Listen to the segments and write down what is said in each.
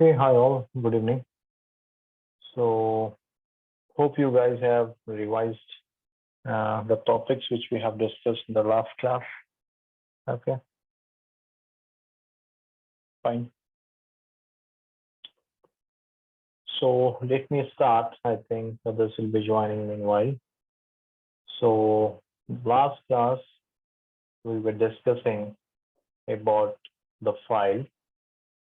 Hey, hi all. Good evening. So, hope you guys have revised the topics which we have discussed in the last class. Okay, fine. So, let me start. I think others will be joining meanwhile. So, last class we were discussing about the file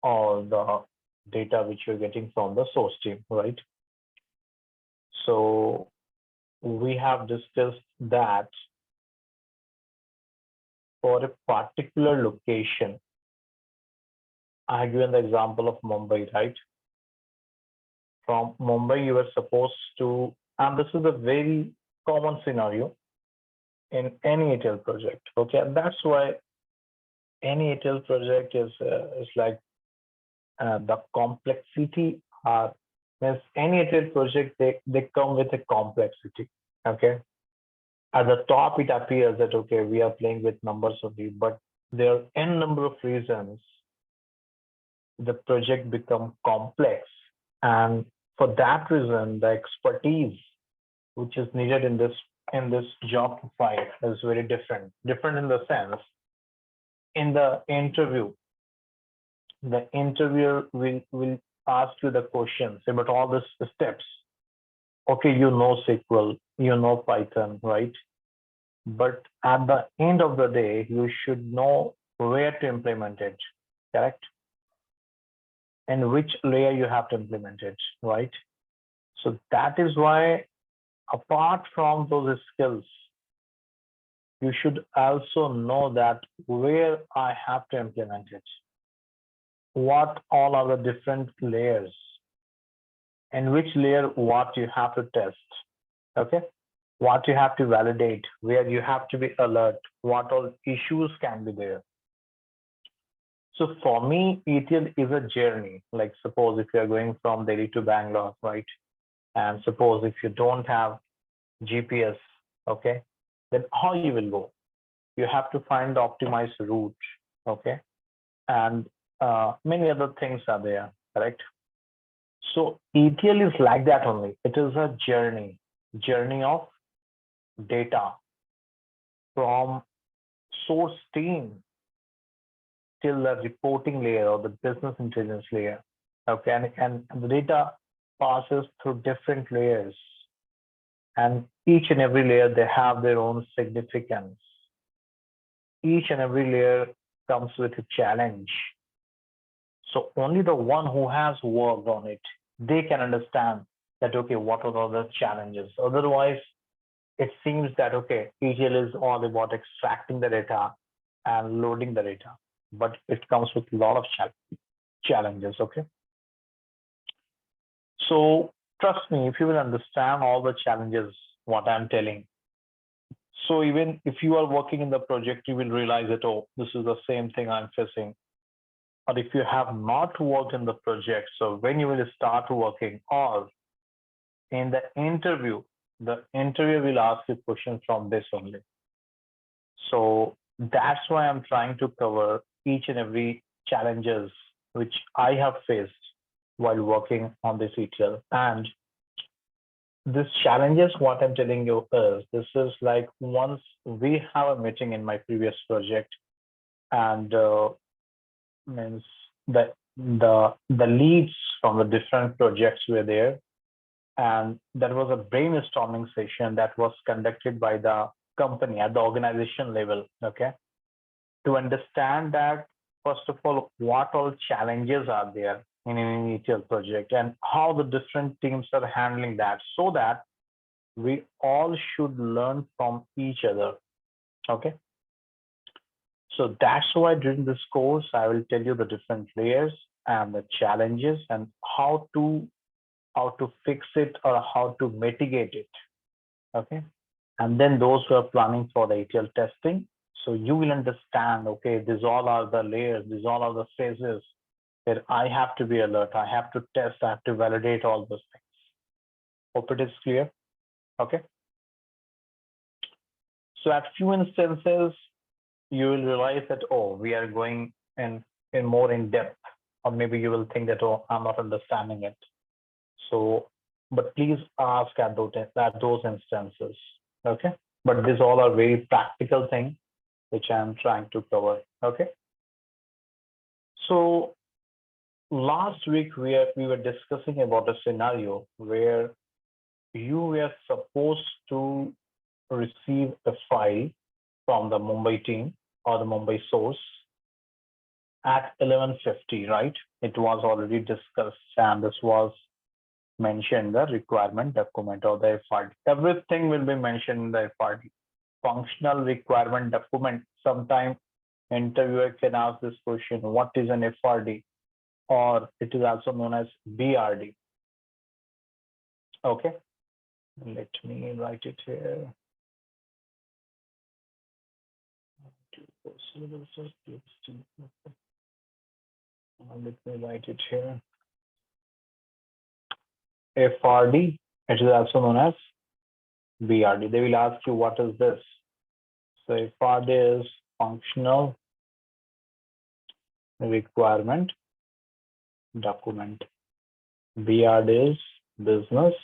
or the data which you're getting from the source team, right? So, we have discussed that for a particular location. I have given the example of Mumbai, right? From Mumbai, you were supposed to, and this is a very common scenario in any ETL project. Okay, and that's why any ETL project is like the complexity are means any ETL project they come with a complexity. Okay, at the top it appears that okay we are playing with numbers only, but there are n number of reasons the project become complex, and for that reason the expertise which is needed in this job profile is very different. Different in the sense, in the interview, the interviewer will ask you the questions about all the steps. Okay, you know SQL, you know Python, right? But at the end of the day, you should know where to implement it, correct? And which layer you have to implement it, right? So that is why, apart from those skills, you should also know that where I have to implement it, what all are the different layers, and which layer what you have to test, okay? What you have to validate, where you have to be alert, what all issues can be there. So for me, ETL is a journey. Like suppose if you're going from Delhi to Bangalore, right? And suppose if you don't have GPS, okay, then how you will go? You have to find the optimized route, okay? And many other things are there, correct? So ETL is like that only. It is a journey of data from source team till the reporting layer or the business intelligence layer. Okay, and the data passes through different layers, and each and every layer they have their own significance. Each and every layer comes with a challenge. So only the one who has worked on it, they can understand that, okay, what are the challenges? Otherwise, it seems that, okay, ETL is all about extracting the data and loading the data, but it comes with a lot of challenges, okay? So trust me, if you will understand all the challenges, what I'm telling, so even if you are working in the project, you will realize that, oh, this is the same thing I'm facing. Or if you have not worked in the project, so when you will start working, or in the interview will ask you questions from this only. So that's why I'm trying to cover each and every challenges which I have faced while working on this ETL. And this challenges, what I'm telling you is, this is like once we have a meeting in my previous project, and means that the leads from the different projects were there, and that was a brainstorming session that was conducted by the company at the organization level, okay, to understand that first of all what all challenges are there in an ETL project and how the different teams are handling that, so that we all should learn from each other, okay? So that's why during this course I will tell you the different layers and the challenges and how to fix it or how to mitigate it, okay? And then those who are planning for the ETL testing, so you will understand, okay, these all are the layers, these all are the phases where I have to be alert, I have to test, I have to validate all those things. Hope it is clear, okay? So at few instances, you will realize that, oh, we are going in more in depth or maybe you will think that, oh, I'm not understanding it. So, but please ask at those instances. Okay. But these all are very practical things which I'm trying to cover. Okay. So last week we were discussing about a scenario where you were supposed to receive a file from the Mumbai team or the Mumbai source at 11:50, right? It was already discussed, and this was mentioned the requirement document or the FRD. Everything will be mentioned in the FRD. Functional requirement document. Sometime interviewer can ask this question: what is an FRD? Or it is also known as BRD. Okay, let me write it here. Let me write it here. FRD, it is also known as BRD. They will ask you what is this. So FRD is functional requirement document. BRD is business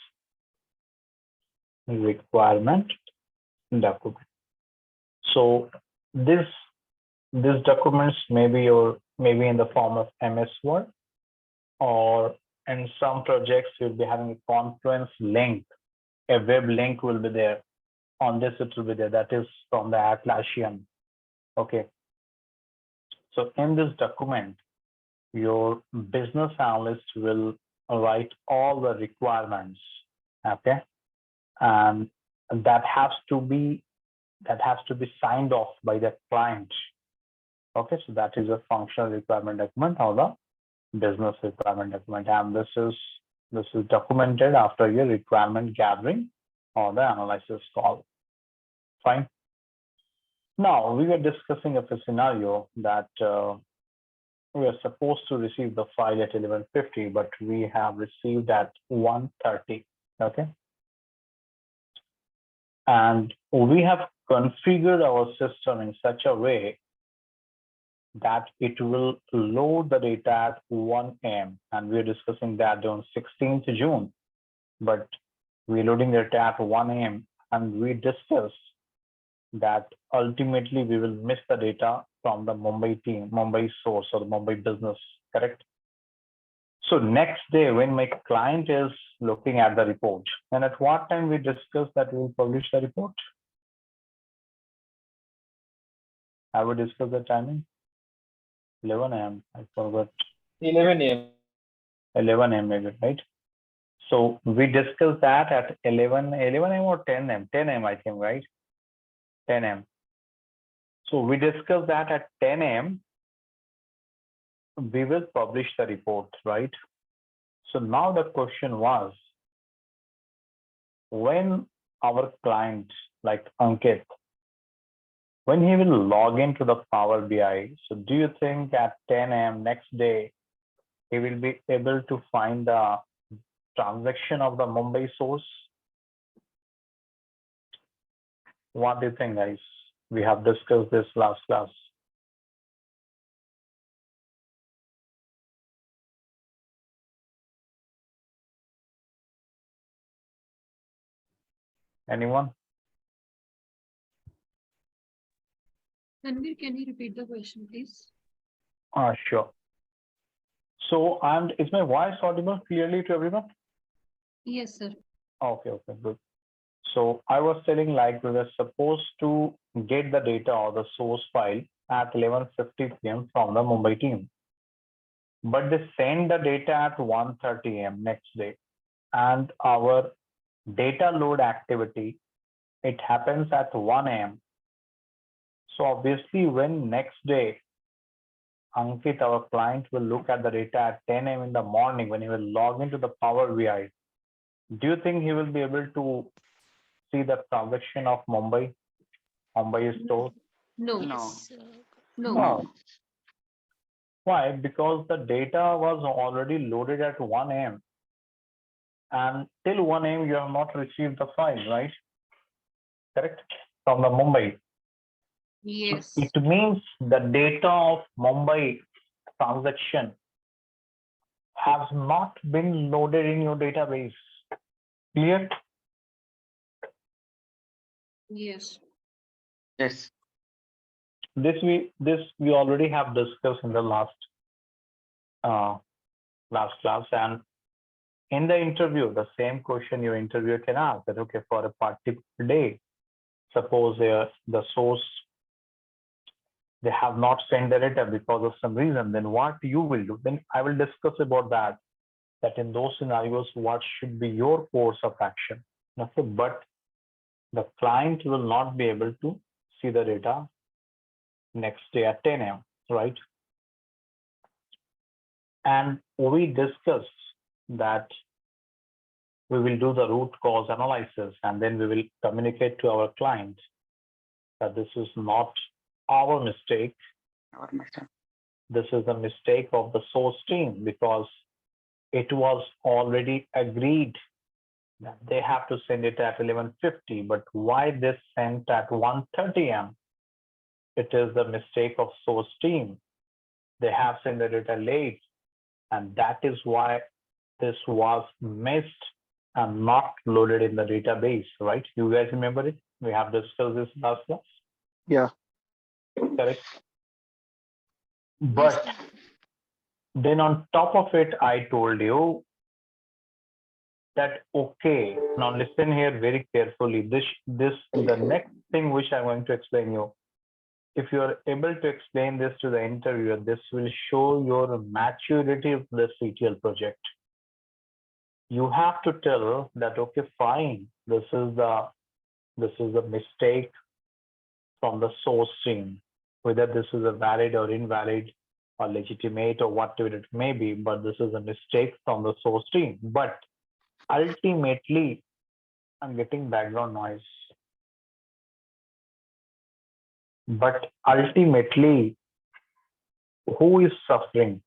requirement document. So this documents maybe in the form of MS Word, or in some projects you'll be having a Confluence link, a web link will be there. On this it will be there. That is from the Atlassian. Okay. So in this document, your business analyst will write all the requirements. Okay. And that has to be signed off by the client. Okay, so that is a functional requirement document or the business requirement document, and this is documented after your requirement gathering or the analysis call. Fine. Now we were discussing of a scenario that we are supposed to receive the file at 11:50, but we have received at 1:30. Okay. And we have configured our system in such a way that it will load the data at 1 a.m. And we're discussing that on 16th June, but we're loading the data at 1 a.m. And we discussed that ultimately we will miss the data from the Mumbai team, Mumbai source or the Mumbai business, correct? So next day when my client is looking at the report, and at what time we discussed that we will publish the report? Have we discussed the timing? 11 a.m. I forgot. 11 a.m. 11 a.m. maybe, right? So we discussed that at 11 a.m. or 10 a.m. 10 a.m. I think, right? 10 a.m. So we discussed that at 10 a.m. we will publish the report, right? So now the question was, when our client like Ankit, when he will log into the Power BI, so do you think at 10 a.m. next day, he will be able to find the transaction of the Mumbai source? What do you think, guys? We have discussed this last class. Anyone? Tanvir, can you repeat the question, please? Sure. So, and is my voice audible clearly to everyone? Yes, sir. Okay, good. So I was telling like we were supposed to get the data or the source file at 11:50 p.m. from the Mumbai team, but they send the data at 1:30 a.m. next day, and our data load activity, it happens at 1 a.m. So obviously when next day Ankit, our client, will look at the data at 10 a.m. in the morning when he will log into the Power BI, do you think he will be able to see the transaction of Mumbai store? No. No. No. Why? Because the data was already loaded at 1 a.m. and till 1 a.m. you have not received the file, right? Correct? From the Mumbai. Yes. So it means the data of Mumbai transaction has not been loaded in your database. Clear? Yes. Yes. This we already have discussed in the uh, last class, and in the interview, the same question your interviewer can ask that, okay, for a particular day, suppose the source, they have not sent the data because of some reason, then what you will do? Then I will discuss about that in those scenarios, what should be your course of action. Okay, but the client will not be able to see the data next day at 10 a.m., right? And we discussed that we will do the root cause analysis, and then we will communicate to our client that this is not our mistake. Our mistake. This is a mistake of the source team, because it was already agreed that they have to send it at 11:50, but why this sent at 1:30 a.m.? It is the mistake of source team. They have sent the data late, and that is why this was missed and not loaded in the database, right? You guys remember it? We have discussed this last class. Yeah. Correct. Yes, But sir. then on top of it, I told you that, okay, now listen here very carefully. The next thing which I'm going to explain you, if you are able to explain this to the interviewer, this will show your maturity of the CTL project. You have to tell that, okay, fine, this is the mistake from the source team, whether this is a valid or invalid or legitimate or whatever it may be, but this is a mistake from the source team. But ultimately, I'm getting background noise. But ultimately, who is suffering?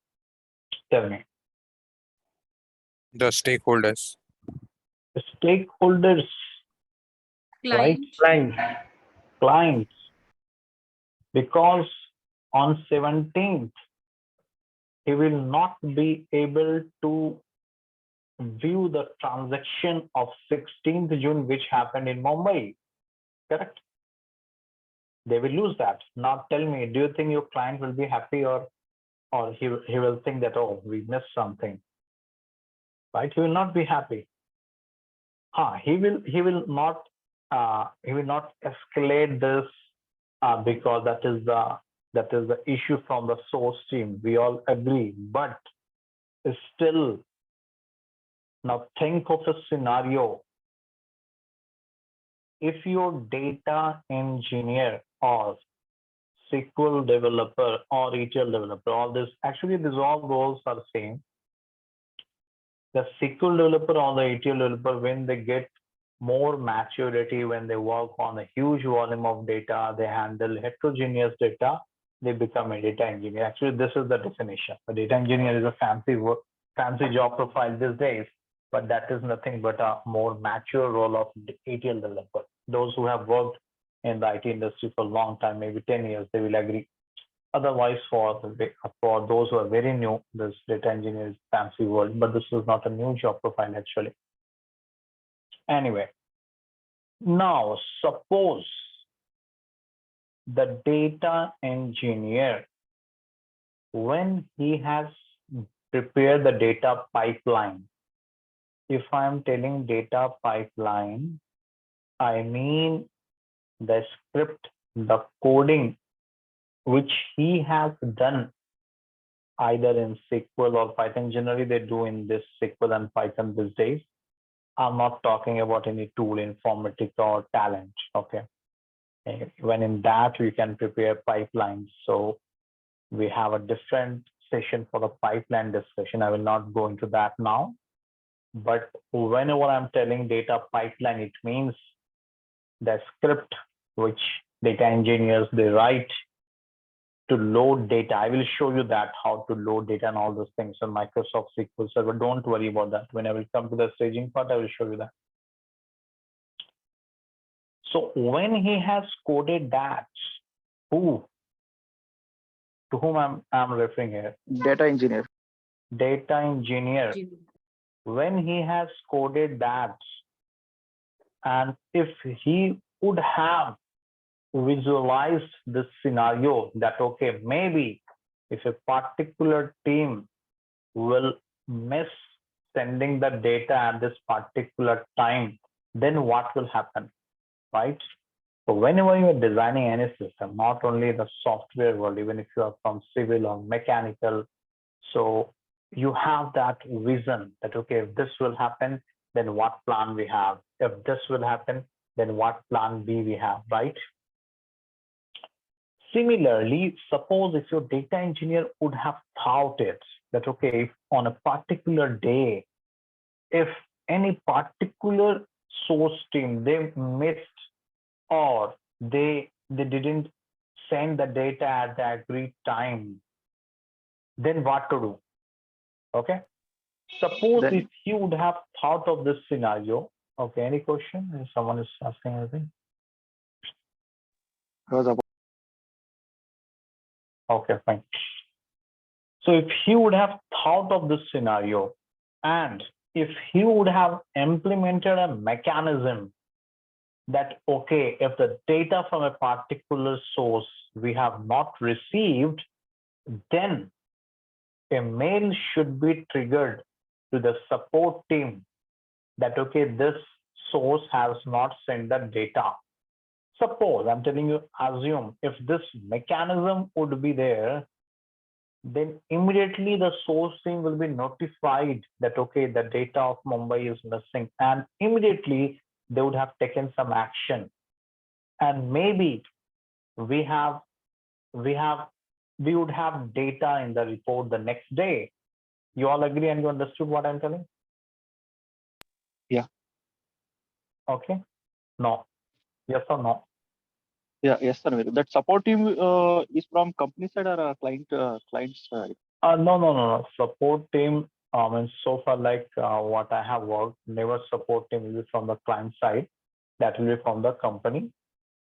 Tell me. The stakeholders. The stakeholders, right? Client. Clients. Because on 17th, he will not be able to view the transaction of 16th June, which happened in Mumbai. Correct? They will lose that. Now tell me, do you think your client will be happy, or he will think that, oh, we missed something, right? He will not be happy. He will not escalate this because that is the issue from the source team. We all agree, but still, now think of a scenario. If your data engineer or SQL developer or ETL developer, all this, actually these all roles are same. The SQL developer or the ETL developer, when they get more maturity, when they work on a huge volume of data, they handle heterogeneous data, they become a data engineer. Actually, this is the definition. A data engineer is a fancy job profile these days, but that is nothing but a more mature role of ETL developer. Those who have worked in the IT industry for a long time, maybe 10 years, they will agree. Otherwise, for those who are very new, this data engineer is fancy word, but this is not a new job profile actually. Anyway, now suppose the data engineer, when he has prepared the data pipeline, if I'm telling data pipeline, I mean the script, the coding, which he has done either in SQL or Python. Generally, they do in this SQL and Python these days. I'm not talking about any tool, Informatica or Talent. Okay. When in that, we can prepare pipelines. So we have a different session for the pipeline discussion. I will not go into that now. But whenever I'm telling data pipeline, it means the script which data engineers, they write to load data. I will show you that how to load data and all those things on Microsoft SQL Server. Don't worry about that. When I will come to the staging part, I will show you that. So when he has coded that, to whom I'm referring here? Data engineer. data engineer, when he has coded that, and if he would have visualized this scenario that, okay, maybe if a particular team will miss sending the data at this particular time, then what will happen, right? So whenever you are designing any system, not only the software world, even if you are from civil or mechanical, so you have that vision that, okay, if this will happen, then what plan we have? If this will happen, then what plan B we have, right? Similarly, suppose if your data engineer would have thought it that, okay, if on a particular day, if any particular source team they missed or they didn't send the data at the agreed time, then what to do? Okay. Suppose Then if you would have thought of this scenario. Okay, any question? If someone is asking anything. I was about Okay, fine. So if he would have thought of this scenario and if he would have implemented a mechanism that, okay, if the data from a particular source we have not received, then a mail should be triggered to the support team that, okay, this source has not sent the data. Suppose, I'm telling you, assume if this mechanism would be there, then immediately the source team will be notified that, okay, the data of Mumbai is missing, and immediately they would have taken some action. And maybe we would have data in the report the next day. You all agree and you understood what I'm telling? Yeah. Okay. No. Yes or no? Yeah, yes, sir. That support team is from company side or client side? No. Support team, and so far, like what I have worked, never support team will be from the client side. That will be from the company.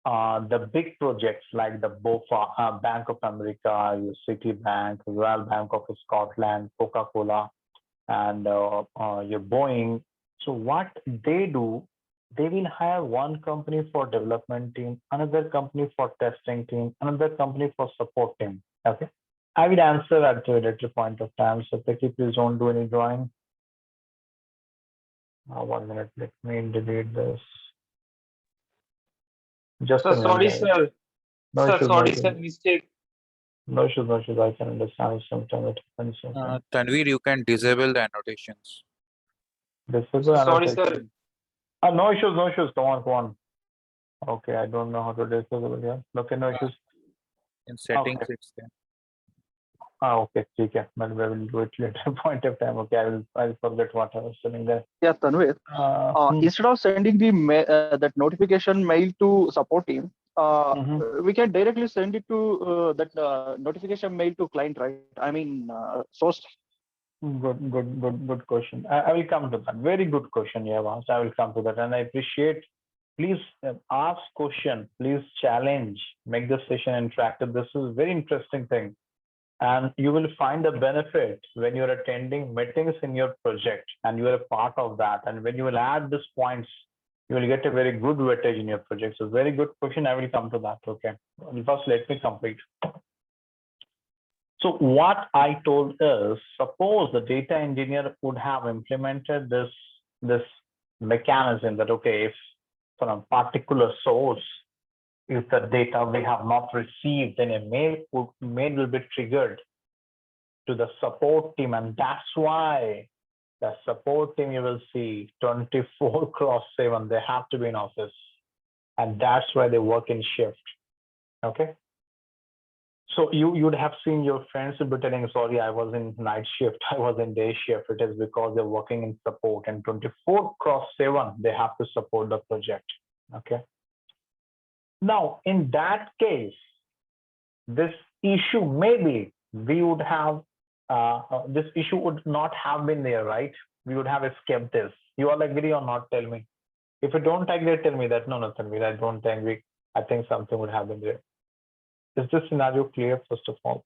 The big projects like the BOFA, Bank of America, your Citibank, Royal Bank of Scotland, Coca-Cola, and your Boeing. So what they do, they will hire one company for development team, another company for testing team, another company for support team. Okay. I will answer at a later point of time. So Peki, please don't do any drawing. 1 minute, let me delete this. Just a Sir, minute, sorry, guys. sir. No Sir, issues, sorry, no sir, issues. mistake. No issues, no issues. I can understand sometimes it happens. Okay. Tanvir, you can disable the annotations. This is the Sorry, sir. annotation. No issues, no issues. Come on, come on. Okay, I don't know how to disable it here. Okay, no issues. In settings, Okay. it's there. Okay, okay. But we will do it later point of time. Okay, I'll forget what I was telling there. Yeah, Tanvir. Instead of sending the that notification mail to support team, we can directly send it to that notification mail to client, right? I mean, source. Good question. I will come to that. Very good question you have asked. I will come to that, and I appreciate. Please ask question. Please challenge. Make the session interactive. This is a very interesting thing, and you will find the benefit when you're attending meetings in your project, and you are a part of that. And when you will add these points, you will get a very good weightage in your project. So very good question. I will come to that. Okay. First, let me complete. So what I told is, suppose the data engineer would have implemented this mechanism that, okay, if from a particular source, if the data we have not received, then a mail will be triggered to the support team, and that's why the support team, you will see 24/7, they have to be in office, and that's why they work in shift. Okay. So you'd have seen your friends would be telling, sorry, I was in night shift, I was in day shift. It is because they're working in support, and 24/7, they have to support the project. Okay. Now, in that case, this issue, maybe we would have, this issue would not have been there, right? We would have escaped this. You all agree or not? Tell me. If you don't agree, tell me that, no, I don't agree. I think something would have been there. Is this scenario clear, first of all?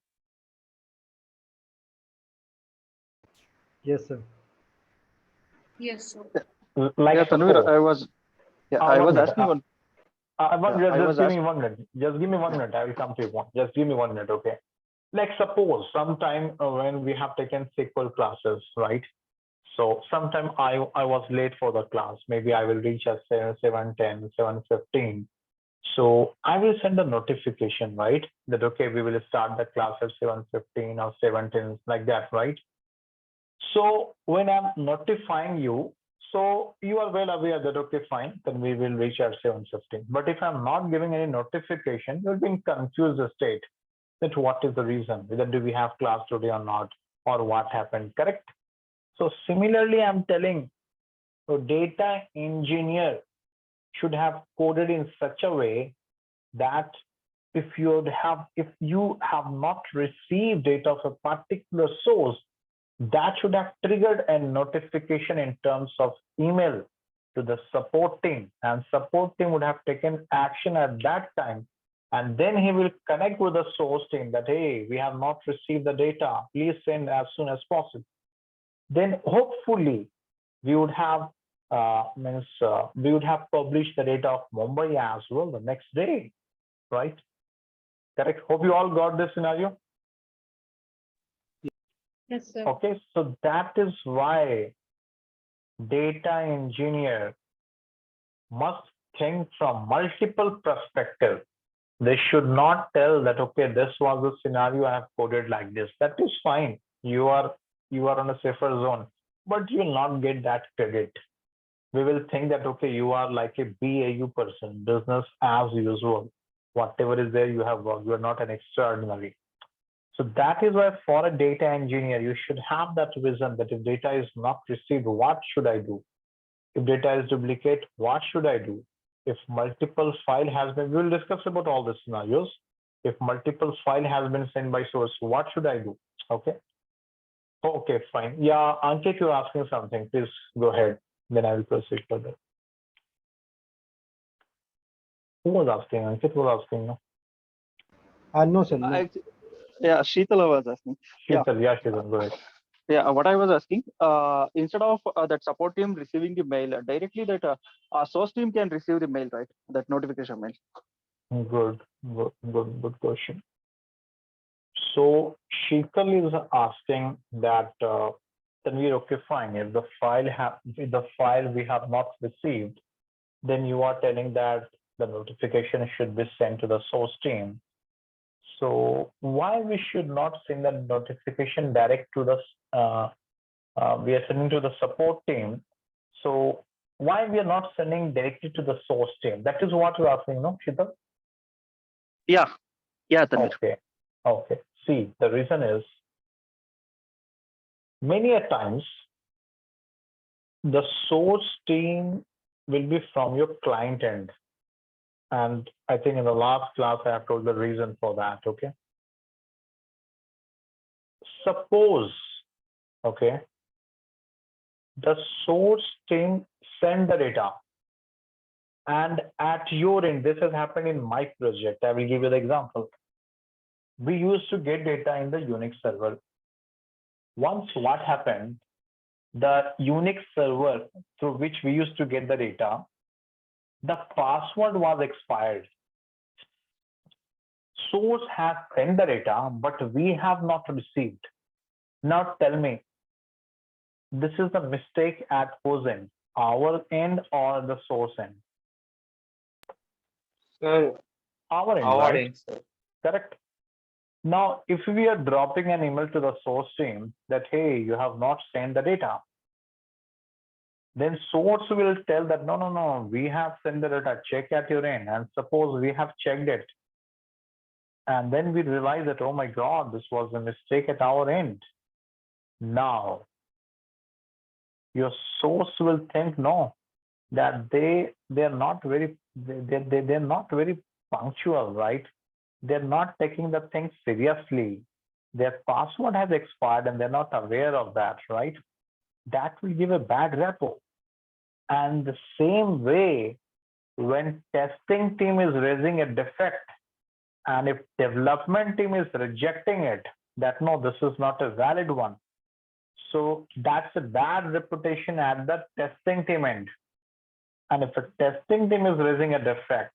Yes, sir. Yes, sir. Like Yeah, Tanvir, suppose, I one was minute. asking one. I Just was give me asking. 1 minute. Just give me 1 minute. I will come to your point. Just give me 1 minute, okay? Like suppose sometime when we have taken SQL classes, right? So sometime I was late for the class. Maybe I will reach at 7:10, 7:15. So I will send a notification, right? That okay, we will start the class at 7:15 or 7:10, like that, right? So when I'm notifying you, so you are well aware that okay, fine, then we will reach at 7:15. But if I'm not giving any notification, you'll be in confused state that what is the reason, whether do we have class today or not, or what happened, correct? So similarly, I'm telling so data engineer should have coded in such a way that if you have not received data of a particular source, that should have triggered a notification in terms of email to the support team, and support team would have taken action at that time, and then he will connect with the source team that hey, we have not received the data, please send as soon as possible. Then hopefully we would have we would have published the data of Mumbai as well the next day, right? Correct. Hope you all got this scenario. Yes, sir. Okay, so that is why data engineer must think from multiple perspectives. They should not tell that okay, this was the scenario I have coded like this. That is fine. You are on a safer zone, but you will not get that credit. We will think that okay, you are like a BAU person, business as usual. Whatever is there, you have worked. You are not an extraordinary. So that is why for a data engineer, you should have that vision that if data is not received, what should I do? If data is duplicate, what should I do? If multiple file has been, we will discuss about all the scenarios. If multiple file has been sent by source, what should I do? Okay. Okay, fine. Yeah, Ankit, you're asking something. Please go ahead. Then I will proceed further. Who was asking? Ankit was asking, no? No, sir. No. Yeah, Sheetala was asking. Sheetal, yeah, Sheetal, go ahead. Yeah, what I was asking, instead of that support team receiving the mail directly, that source team can receive the mail, right? That notification mail. Good question. So Sheetal is asking that then we're okay, fine. If the file we have not received, then you are telling that the notification should be sent to the source team. So why we should not send the notification direct to the we are sending to the support team. So why we are not sending directly to the source team? That is what you're asking, no, Sheetal? Yeah, Tanvir. Okay. See, the reason is many a times the source team will be from your client end. And I think in the last class, I have told the reason for that, okay? Suppose, okay, the source team send the data and at your end, this has happened in my project. I will give you the example. We used to get data in the Unix server. Once what happened, the Unix server through which we used to get the data, the password was expired. Source has sent the data, but we have not received. Now tell me, this is the mistake at whose end, our end or the source end? Sir, Our end, our right? end, sir. Correct. Now, if we are dropping an email to the source team that, hey, you have not sent the data, then source will tell that, no, we have sent the data, check at your end. And suppose we have checked it. And then we realize that, oh my God, this was a mistake at our end. Now, your source will think, no, that they're not very punctual, right? They're not taking the thing seriously. Their password has expired and they're not aware of that, right? That will give a bad repo. And the same way, when testing team is raising a defect, and if development team is rejecting it, that no, this is not a valid one, So that's a bad reputation at the testing team end. And if a testing team is raising a defect,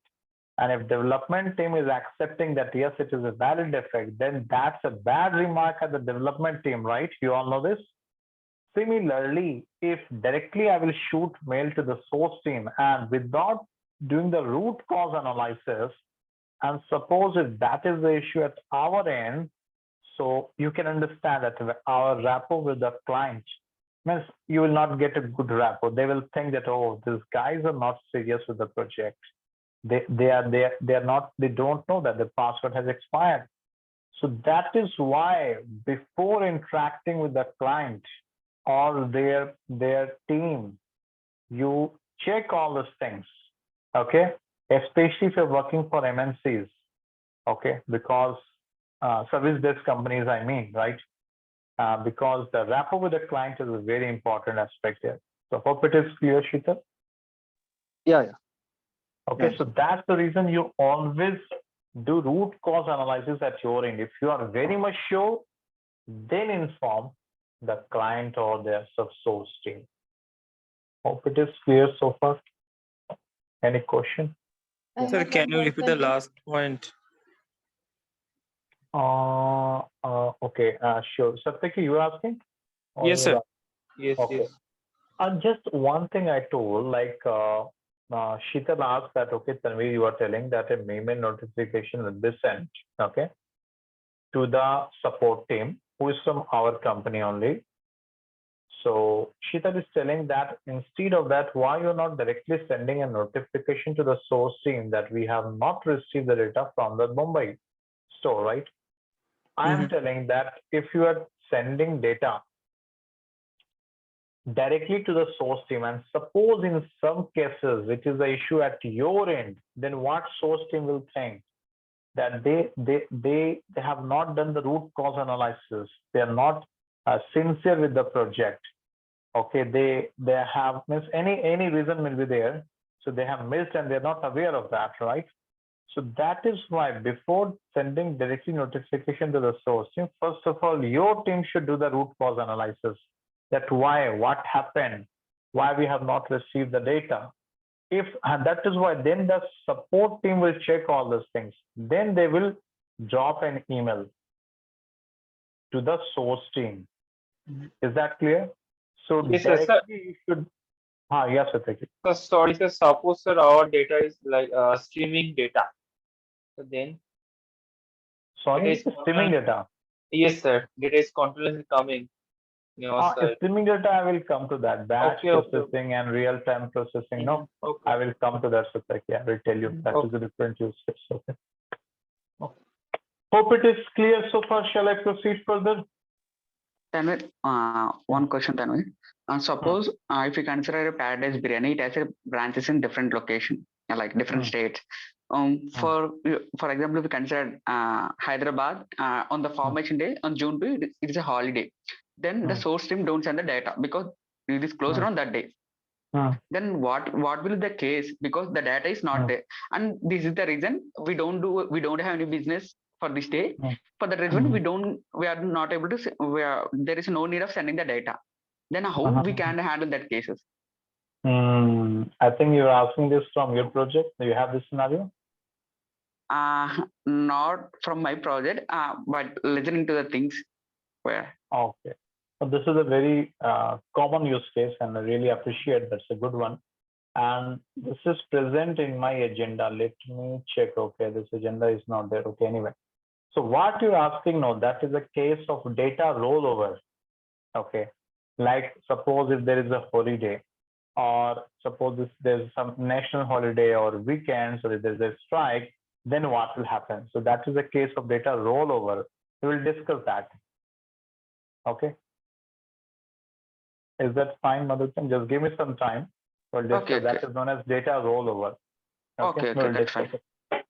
and if development team is accepting that yes, it is a valid defect, then that's a bad remark at the development team, right? You all know this. Similarly, if directly I will shoot mail to the source team and without doing the root cause analysis, and suppose if that is the issue at our end, so you can understand that our rapport with the client means you will not get a good rapport. They will think that, oh, these guys are not serious with the project. They don't know that the password has expired. So that is why before interacting with the client or their team, you check all those things. Okay, especially if you're working for MNCs. Okay, because service-based companies, I mean, right? Because the rapport with the client is a very important aspect here. So hope it is clear, Sheetal. Yeah. Okay, Yes. so that's the reason you always do root cause analysis at your end. If you are very much sure, then inform the client or their sub-source team. Hope it is clear so far. Any question? I Sir, have can one you more repeat the question. last point? Okay, sure. Satyaki, you are asking? Or Yes, you sir. are- Yes, Okay. yes. Just one thing I told, like Sheetal asked that, okay, Tanvi, you are telling that a mail notification will be sent, okay, to the support team, who is from our company only. So Sheetal is telling that instead of that, why you're not directly sending a notification to the source team that we have not received the data from the Mumbai store, right? I am telling that if you are sending data directly to the source team, and suppose in some cases which is the issue at your end, then what source team will think that they have not done the root cause analysis. They are not sincere with the project. Okay, they have missed any reason will be there, so they have missed and they're not aware of that, right? So that is why before sending directly notification to the source team, first of all, your team should do the root cause analysis. That why, what happened, why we have not received the data. And that is why then the support team will check all those things. Then they will drop an email to the source team. Is that clear? So Yes, sir. directly you should. Yes, Satyaki. So sorry, sir. Suppose, sir, our data is like streaming data. So then, Sorry, it is streaming data. yes, sir. Data is continuously coming on your side. Streaming data, I will come to that. Batch Okay. processing and real-time processing. No, Okay. I will come to that, Satyaki. I will tell you that is a different use case. Okay. Hope it is clear so far. Shall I proceed further? Tanvi, one question, Tanvi. Suppose if you consider a Paradise Biryani, it has a branches in different location, like different states. For example, if you consider Hyderabad on the formation day on June 2, it is a holiday. Then the source team don't send the data because it is closed on that day. Then what will be the case, because the data is not there, and this is the reason we don't have any business for this day. For that reason, we are not able to. There is no need of sending the data. Then how we can handle that cases? I think you're asking this from your project. Do you have this scenario? Not from my project, but listening to the things where. Okay. So this is a very common use case, and I really appreciate that's a good one. And this is present in my agenda. Let me check. Okay, this agenda is not there. Okay, anyway. So what you're asking now, that is a case of data rollover. Okay, like suppose if there is a holiday, or suppose if there's some national holiday or weekends, or if there's a strike, then what will happen? So that is a case of data rollover. We will discuss that. Okay. Is that fine, Madhukan? Just give me some time. We'll discuss. Okay. That is known as data rollover. Okay, We'll that's discuss fine. it.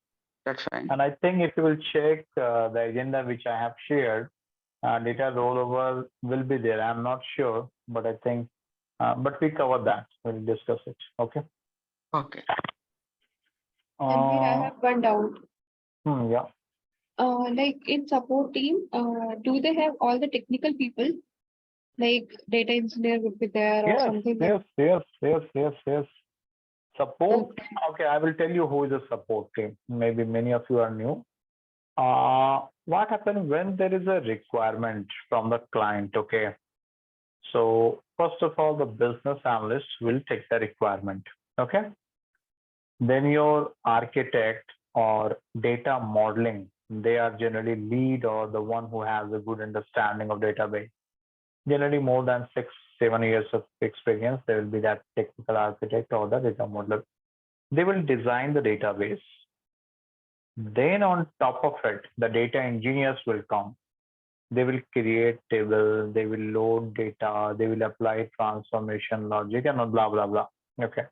That's fine. And I think if you will check the agenda which I have shared, data rollover will be there. I'm not sure, but I think, but we cover that. We'll discuss it. Okay. Okay. Tanvir, I have one doubt. Yeah. Like in support team, do they have all the technical people? Like data engineer would be there or Yes, something like. yes. Support. Okay. Okay, I will tell you who is a support team. Maybe many of you are new. What happens when there is a requirement from the client? Okay, so first of all, the business analyst will take the requirement. Okay, then your architect or data modeling, they are generally lead or the one who has a good understanding of database. Generally, more than 6-7 years of experience, there will be that technical architect or the data modeler. They will design the database. Then on top of it, the data engineers will come. They will create table, they will load data, they will apply transformation logic and blah, blah, blah. Okay.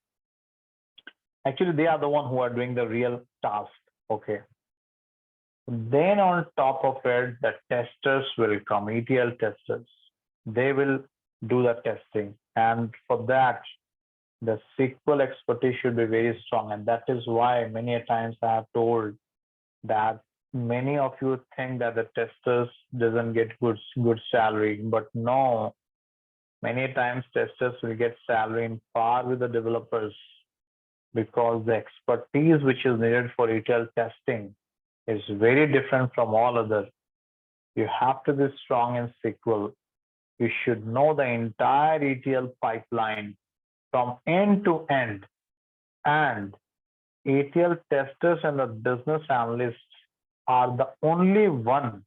Actually, they are the one who are doing the real task. Okay. Then on top of it, the testers will come, ETL testers. They will do the testing. And for that, the SQL expertise should be very strong. And that is why many a times I have told that many of you think that the testers doesn't get good salary, but no, many times testers will get salary in par with the developers because the expertise which is needed for ETL testing is very different from all others. You have to be strong in SQL. You should know the entire ETL pipeline from end to end. And ETL testers and the business analysts are the only one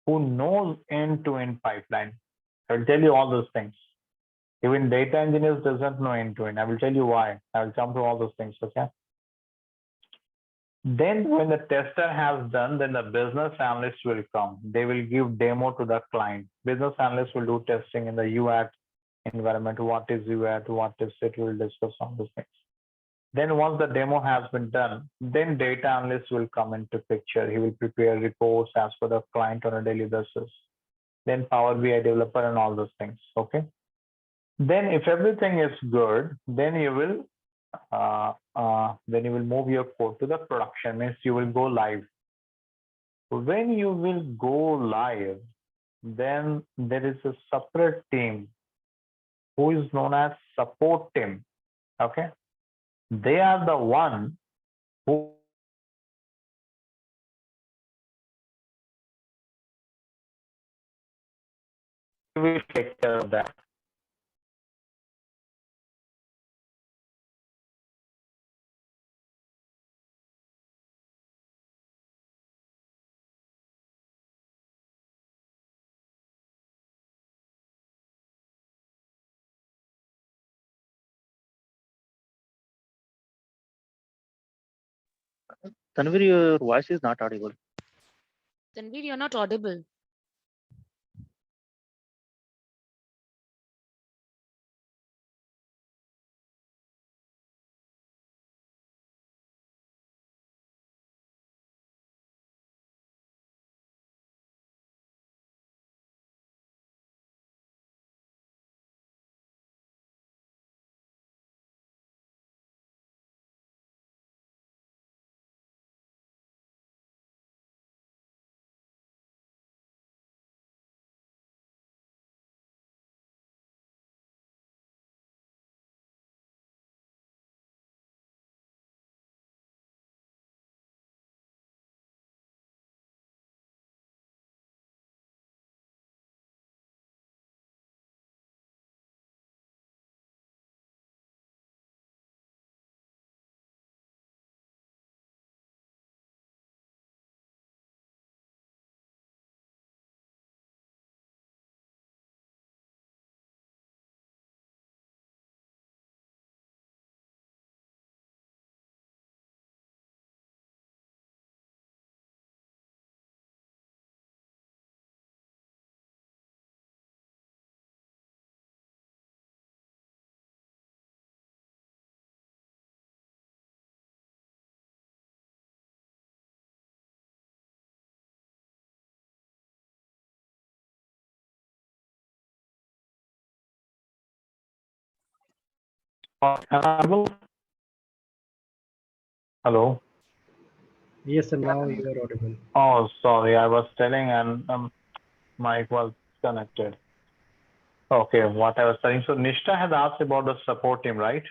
who knows end-to-end pipeline. I will tell you all those things. Even data engineers doesn't know end-to-end. I will tell you why. I will come to all those things, okay? Then when the tester has done, then the business analyst will come. They will give demo to the client. Business analyst will do testing in the UAT environment. What is UAT? What is it? We will discuss on those things. Then once the demo has been done, then data analyst will come into picture. He will prepare reports as per the client on a daily basis. Then Power BI developer and all those things, okay? Then if everything is good, then you will move your code to the production, means you will go live. When you will go live, then there is a separate team who is known as support team, okay? They are the one who will take care of that. Tanvir, your voice is not audible. Tanvir, you're not audible. Hello. Yes, sir. Now you are audible. Oh, sorry, I was telling and mic was connected. Okay, what I was saying. So Nishta has asked about the support team, right?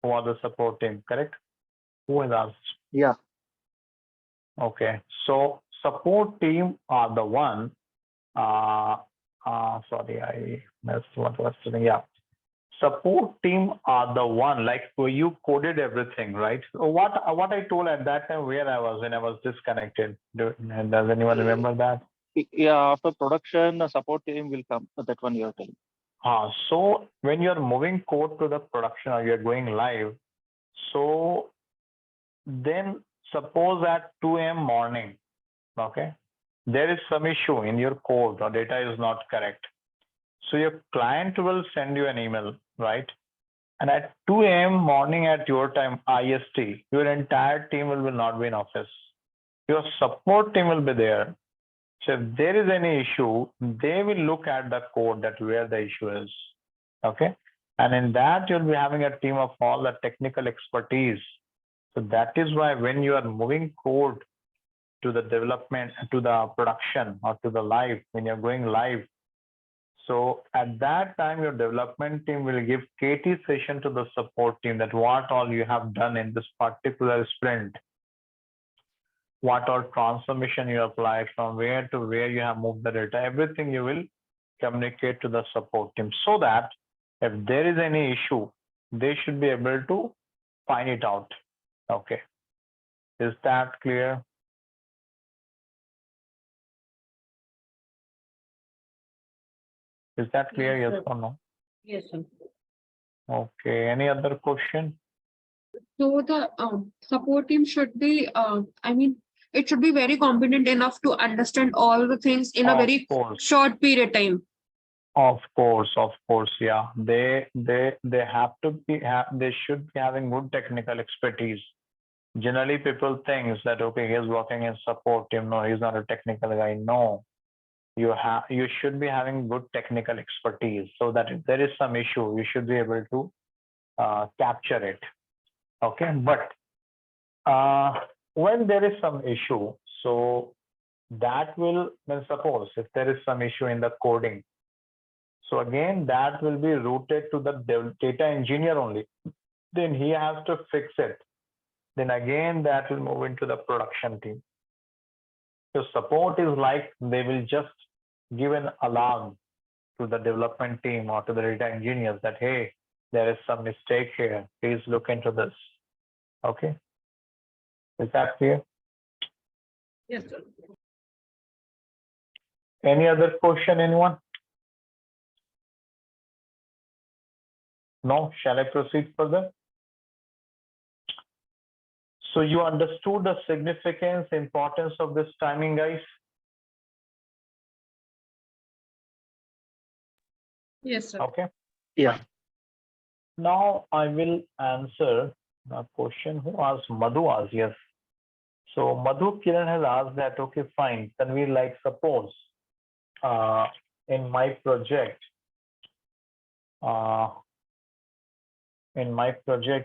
Who are the support team, correct? Who has asked? Yeah. Okay, so support team are the one. Sorry, I missed what was saying. Yeah, support team are the one like where you coded everything, right? So what I told at that time where I was when I was disconnected. Does anyone remember that? Yeah, after production, the support team will come. That one you're telling. So when you're moving code to the production or you're going live, so then suppose at 2 a.m. morning, okay, there is some issue in your code or data is not correct. So your client will send you an email, right? And at 2 a.m. morning at your time, IST, your entire team will not be in office. Your support team will be there. So if there is any issue, they will look at the code that where the issue is. Okay. And in that, you'll be having a team of all the technical expertise. So that is why when you are moving code to the development, to the production or to the live, when you're going live, so at that time, your development team will give KT session to the support team that what all you have done in this particular sprint, what all transformation you apply from where to where you have moved the data, everything you will communicate to the support team so that if there is any issue, they should be able to find it out. Okay. Is that clear? Is that clear? Yes or no? Yes, sir. Okay. Any other question? So the support team should be, I mean, it should be very competent enough to understand all the things in a Of very course. short period time. Of course, yeah. They have to be they should be having good technical expertise. Generally, people think that okay, he's working in support team. No, he's not a technical guy. No, you should be having good technical expertise so that if there is some issue, you should be able to capture it. Okay, but when there is some issue, so that will then suppose if there is some issue in the coding. So again, that will be routed to the data engineer only. Then he has to fix it. Then again, that will move into the production team. So support is like they will just give an alarm to the development team or to the data engineers that, hey, there is some mistake here. Please look into this. Okay. Is that clear? Yes, sir. Any other question, anyone? No? Shall I proceed further? So you understood the significance, importance of this timing, guys? Yes, sir. Okay. Yeah. Now I will answer a question who asked Madhu asked, yes. So Madhu Kiran has asked that, okay, fine. Can we like suppose in my project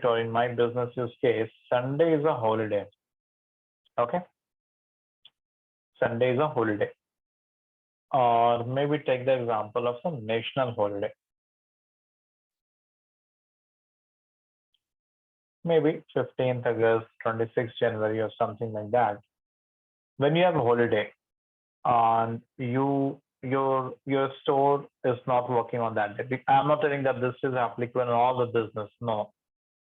or in my business use case, Sunday is a holiday. Okay. Sunday is a holiday. Or maybe take the example of some national holiday. Maybe 15th August, 26th January or something like that. When you have a holiday and your store is not working on that day. I'm not telling that this is applicable in all the business. No.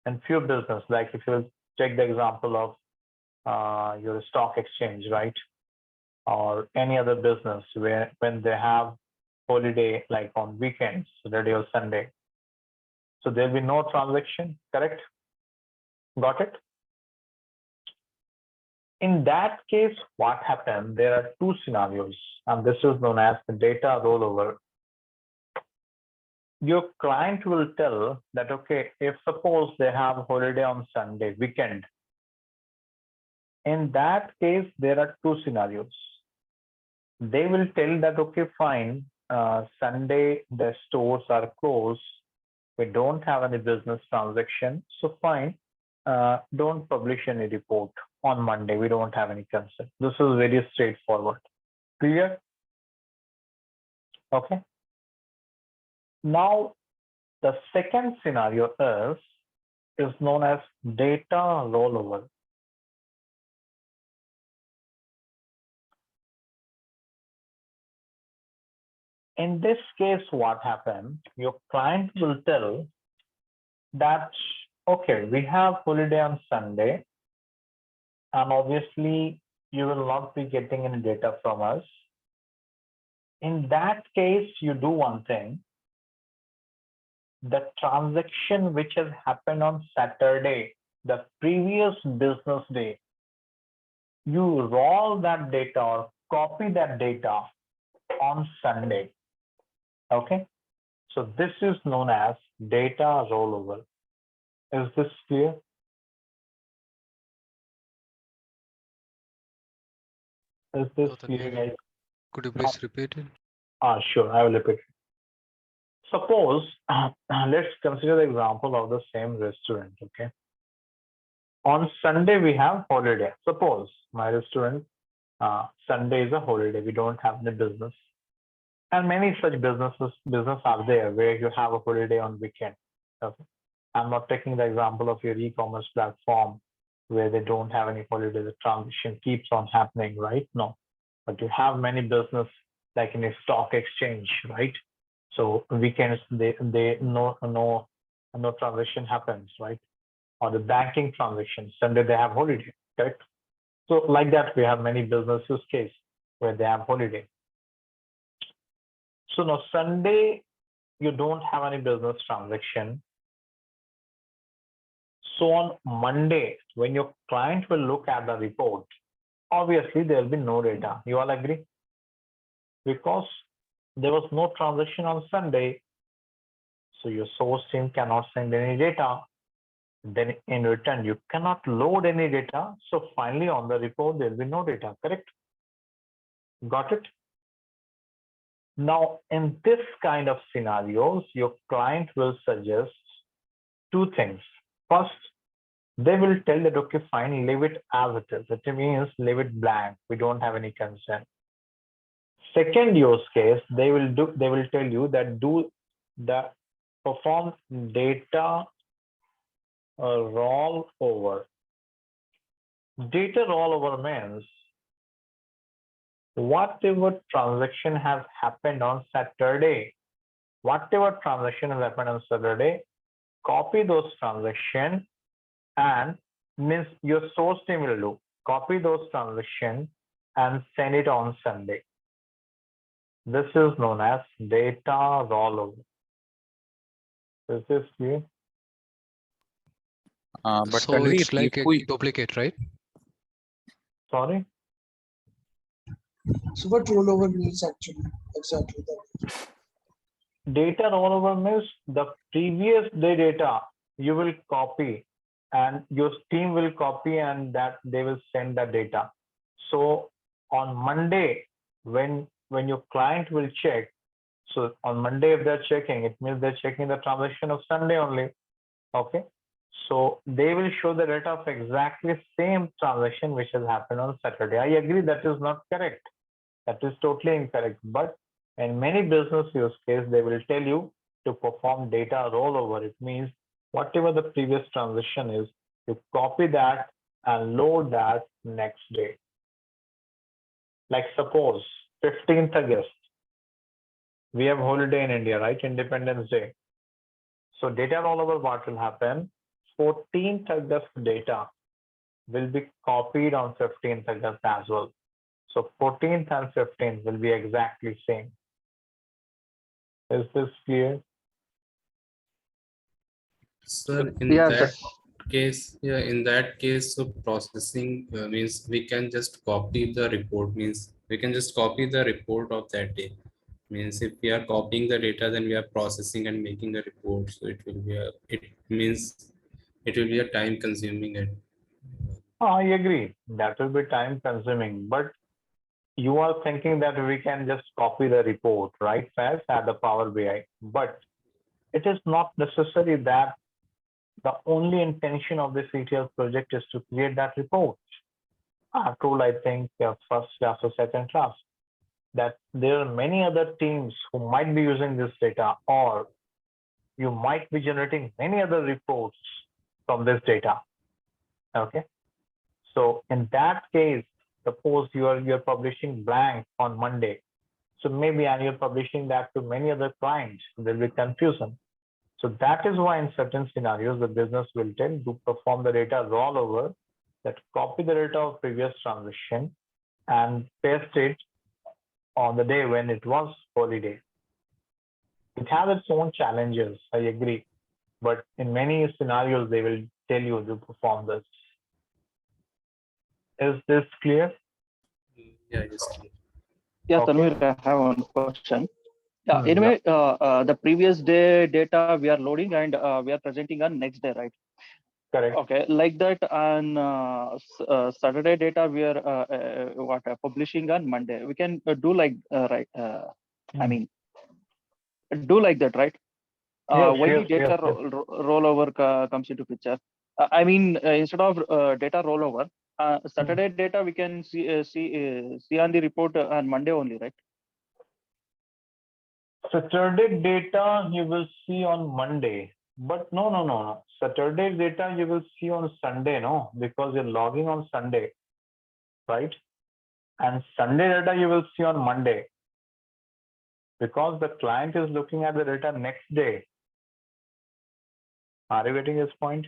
And few business, like if you take the example of your stock exchange, right? Or any other business where when they have holiday like on weekends, Saturday or Sunday. So there'll be no transaction, correct? Got it? In that case, what happened? There are two scenarios, and this is known as the data rollover. Your client will tell that, okay, if suppose they have holiday on Sunday, weekend, in that case, there are two scenarios. They will tell that, okay, fine, Sunday, the stores are closed. We don't have any business transaction. So fine, don't publish any report on Monday. We don't have any concern. This is very straightforward. Clear? Okay. Now, the second scenario is known as data rollover. In this case, what happened? Your client will tell that, okay, we have holiday on Sunday, and obviously you will not be getting any data from us. In that case, you do one thing. The transaction which has happened on Saturday, the previous business day, you roll that data or copy that data on Sunday. Okay, so this is known as data rollover. Is this clear? Is this clear, guys? Could you please repeat it? Sure, I will repeat it. Suppose, let's consider the example of the same restaurant, okay? On Sunday, we have holiday. Suppose my restaurant, Sunday is a holiday. We don't have any business. And many such business are there where you have a holiday on weekend. Okay? I'm not taking the example of your e-commerce platform where they don't have any holiday. The transition keeps on happening, right? No, but you have many business like in a stock exchange, right? So weekends, no transaction happens, right? Or the banking transaction, Sunday they have holiday, correct? So like that, we have many businesses case where they have holiday. So now Sunday, you don't have any business transaction. So on Monday, when your client will look at the report, obviously there will be no data. You all agree? Because there was no transaction on Sunday, so your source team cannot send any data. Then in return, you cannot load any data. So finally on the report, there will be no data, correct? Got it? Now, in this kind of scenarios, your client will suggest two things. First, they will tell that, okay, fine, leave it as it is. It means leave it blank. We don't have any concern. Second use case, they will tell you that perform data rollover. Data rollover means whatever transaction has happened on Saturday, copy those transactions and means your source team will do. Copy those transactions and send it on Sunday. This is known as data rollover. Is this clear? But So Tanvir, it's like if a we duplicate, right? Sorry? So what rollover means actually? Exactly that. Data rollover means the previous day data you will copy and your team will copy and that they will send the data. So on Monday, when your client will check, so on Monday if they're checking, it means they're checking the transaction of Sunday only. Okay. So they will show the data of exactly same transaction which has happened on Saturday. I agree that is not correct. That is totally incorrect. But in many business use case, they will tell you to perform data rollover. It means whatever the previous transaction is, you copy that and load that next day. Like suppose 15th August, we have holiday in India, right? Independence Day. So data rollover, what will happen? 14th August data will be copied on 15th August as well. So 14th and 15th will be exactly same. Is this clear? Sir, in Yeah, that sir. case, yeah, in that case, so processing means we can just copy the report, means we can just copy the report of that day. Means if we are copying the data, then we are processing and making a report. So it will be it means it will be a time consuming and I agree. That will be time consuming, but you are thinking that we can just copy the report, right? As at the Power BI, but it is not necessary that the only intention of this ETL project is to create that report. I have told, I think, first class or second class, that there are many other teams who might be using this data, or you might be generating many other reports from this data. Okay. So in that case, suppose you're publishing blank on Monday. So maybe and you're publishing that to many other clients, there'll be confusion. So that is why in certain scenarios, the business will tend to perform the data rollover, that copy the data of previous transaction and paste it on the day when it was holiday. It has its own challenges, I agree. But in many scenarios, they will tell you to perform this. Is this clear? Yeah, yes. Yeah, Okay. Tanvir, I have one question. Yeah, Hmm, anyway, the previous day data we are loading and we are presenting on next day, right? Correct. Okay, like that on Saturday data we are publishing on Monday. We can do like right. I mean, do like that, right? Yes, Why the yes, data yes, rollover comes into picture? I mean, instead of data rollover, Saturday data we can see on the report on Monday only, right? Saturday data you will see on Monday, but no. Saturday data you will see on Sunday, no, because you're logging on Sunday, right? And Sunday data you will see on Monday because the client is looking at the data next day. Are you getting this point?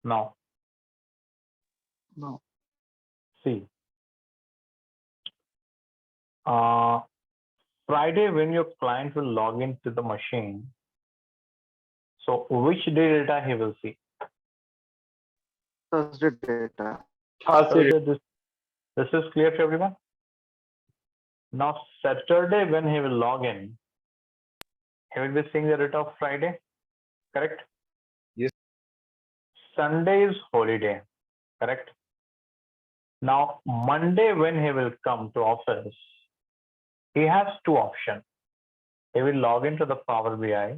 No. No. See, Friday when your client will log into the machine, so which day data he will see? Thursday data. Thursday, this is clear to everyone? Now, Saturday when he will log in, he will be seeing the data of Friday, correct? Yes. Sunday is holiday, correct? Now, Monday when he will come to office, he has two options. He will log into the Power BI.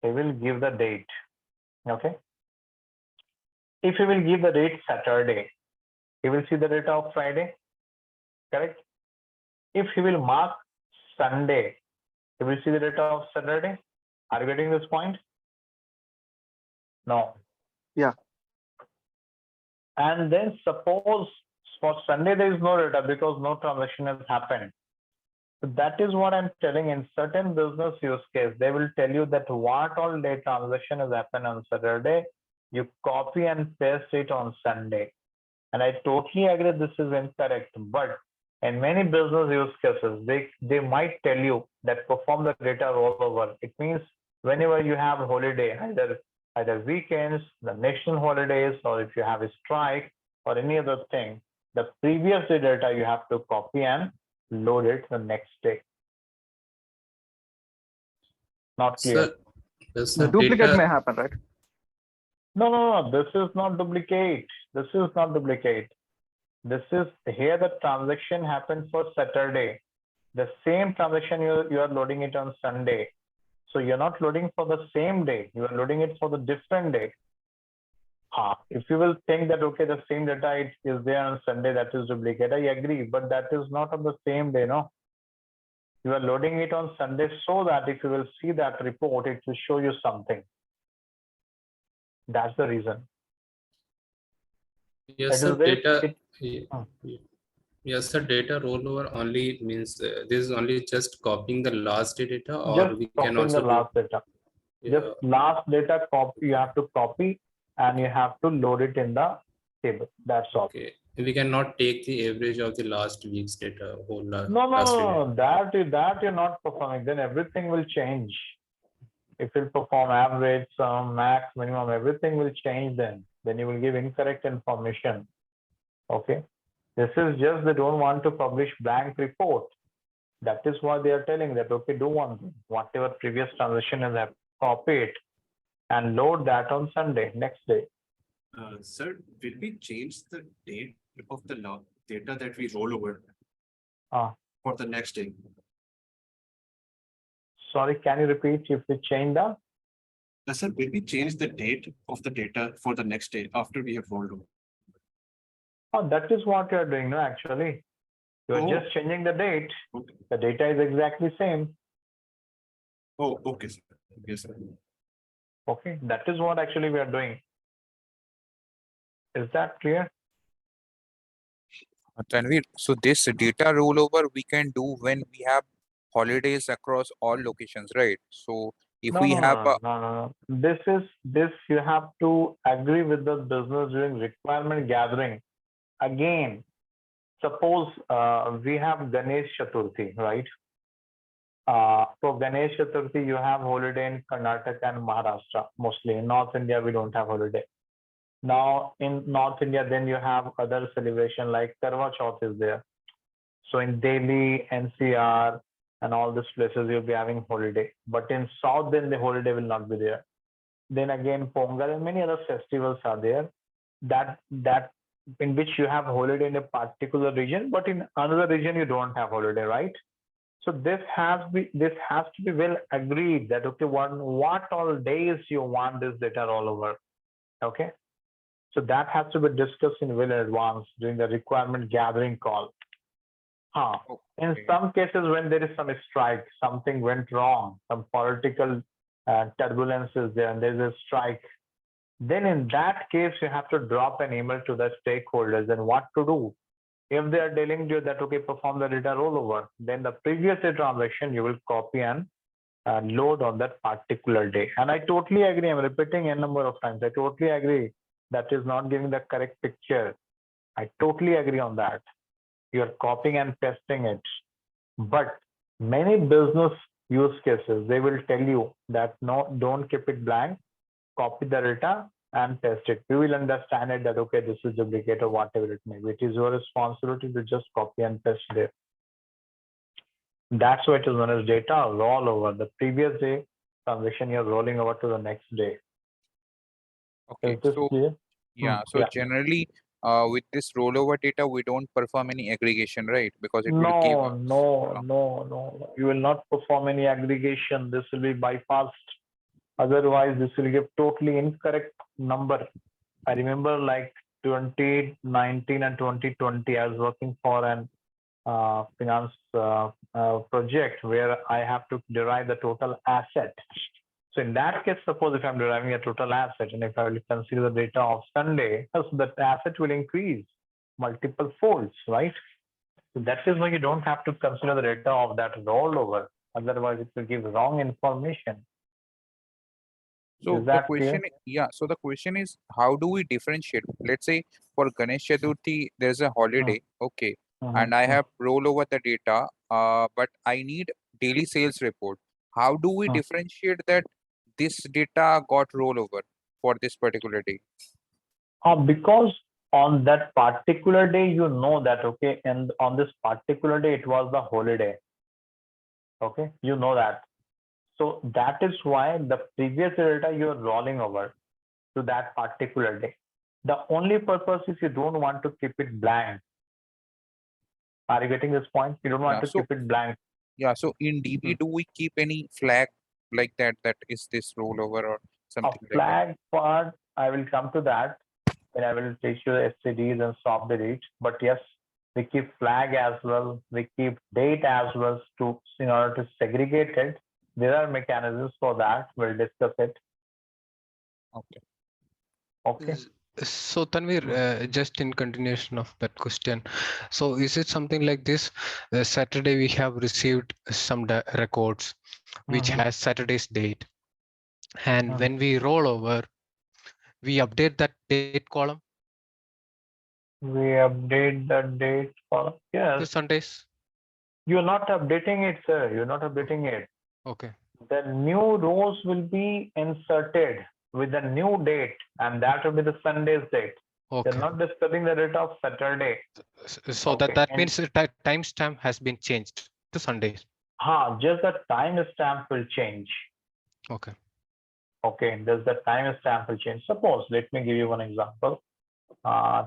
He will give the date, okay? If he will give the date Saturday, he will see the data of Friday, correct? If he will mark Sunday, he will see the data of Saturday. Are you getting this point? No. Yeah. And then suppose for Sunday there is no data because no transaction has happened. So that is what I'm telling. In certain business use case, they will tell you that what all day transaction has happened on Saturday, you copy and paste it on Sunday. And I totally agree this is incorrect. But in many business use cases, they might tell you that perform the data rollover. It means whenever you have a holiday, either weekends, the national holidays, or if you have a strike or any other thing, the previous day data you have to copy and load it the next day. Not clear. Sir, does The the duplicate data may happen, right? No. This is not duplicate. This is not duplicate. This is here the transaction happened for Saturday. The same transaction you are loading it on Sunday. So you're not loading for the same day. You are loading it for the different day. If you will think that, okay, the same data is there on Sunday, that is duplicate. I agree, but that is not on the same day, no? You are loading it on Sunday so that if you will see that report, it will show you something. That's the reason. yes, It sir, is very- data. Hmm. Yes, sir, data rollover only means this is only just copying the last day data, or Just we can copying also the last data. Just last data copy, you have to copy and you have to load it in the table. That's all. okay. We cannot take the average of the last week's data, whole last week. No. That you're not performing. Then everything will change. If you perform average, sum, max, minimum, everything will change then. Then you will give incorrect information. Okay. This is just they don't want to publish blank report. That is why they are telling that, okay, do one thing. Whatever previous transaction is, copy it and load that on Sunday, next day. Sir, will we change the date of the data that we roll over for the next day? Sorry, can you repeat if we change the? Sir, will we change the date of the data for the next day after we have rolled over? That is what you are doing, no, actually. You are just changing the date. Okay. The data is exactly same. Oh, okay, sir. Yes, sir. Okay, that is what actually we are doing. Is that clear? Tanvir, so this data rollover we can do when we have holidays across all locations, right? So if No, we no, have no, no, no, no. This you have to agree with the business during requirement gathering. Again, suppose we have Ganesh Chaturthi, right? For Ganesh Chaturthi, you have holiday in Karnataka and Maharashtra mostly. In North India, we don't have holiday. Now in North India, then you have other celebration like Karwa Chauth is there. So in Delhi, NCR, and all these places, you'll be having holiday. But in South, then the holiday will not be there. Then again, Pongal and many other festivals are there that in which you have holiday in a particular region, but in another region you don't have holiday, right? So this has to be well agreed that okay, what all days you want this data all over. Okay. So that has to be discussed in well advance during the requirement gathering call. In some cases, when there is some strike, something went wrong, some political turbulence is there, and there's a strike, then in that case, you have to drop an email to the stakeholders and what to do. If they are telling you that, okay, perform the data rollover, then the previous day transaction, you will copy and load on that particular day. And I totally agree. I'm repeating a number of times. I totally agree. That is not giving the correct picture. I totally agree on that. You're copying and pasting it. But many business use cases, they will tell you that no, don't keep it blank, copy the data and paste it. You will understand it that, okay, this is duplicate or whatever it may be. It is your responsibility to just copy and paste there. That's why it is known as data rollover. The previous day transaction, you're rolling over to the next day. okay, Is this so clear? yeah, so generally with this rollover data, we don't perform any aggregation, right? Because it will give us No. You will not perform any aggregation. This will be bypassed. Otherwise, this will give totally incorrect number. I remember like 2019 and 2020, I was working for an finance project where I have to derive the total asset. So in that case, suppose if I'm deriving a total asset and if I will consider the data of Sunday, so that asset will increase multiple folds, right? So that is why you don't have to consider the data of that rollover. Otherwise, it will give wrong information. So Is the that question, clear? yeah. So the question is, how do we differentiate? Let's say for Ganesh Chaturthi, there's a holiday, okay, and I have roll over the data, but I need daily sales report. How do we differentiate that this data got rollover for this particular day? Because on that particular day, you know that, okay, and on this particular day, it was the holiday. Okay, you know that. So that is why the previous data you're rolling over to that particular day. The only purpose is you don't want to keep it blank. Are you getting this point? You don't want to keep it blank. Yeah, so in DB, do we keep any flag like that, that is this rollover or something like that? Flag part, I will come to that when I will teach you STDs and soft delete. But yes, we keep flag as well. We keep date as well to in order to segregate it. There are mechanisms for that. We'll discuss it. Okay. Okay. So Tanvir, just in continuation of that question, so is it something like this? Saturday we have received some records which has Saturday's date, and when we roll over, we update that date column. We update the date column. Yes. The Sundays. You're not updating it, sir. You're not updating it. Okay. The new rows will be inserted with the new date, and that will be the Sunday's date. Okay. You're not disturbing the date of Saturday. So that means the timestamp has been changed to Sundays. Just the timestamp will change. Okay. Okay, just the timestamp will change. Suppose, let me give you one example.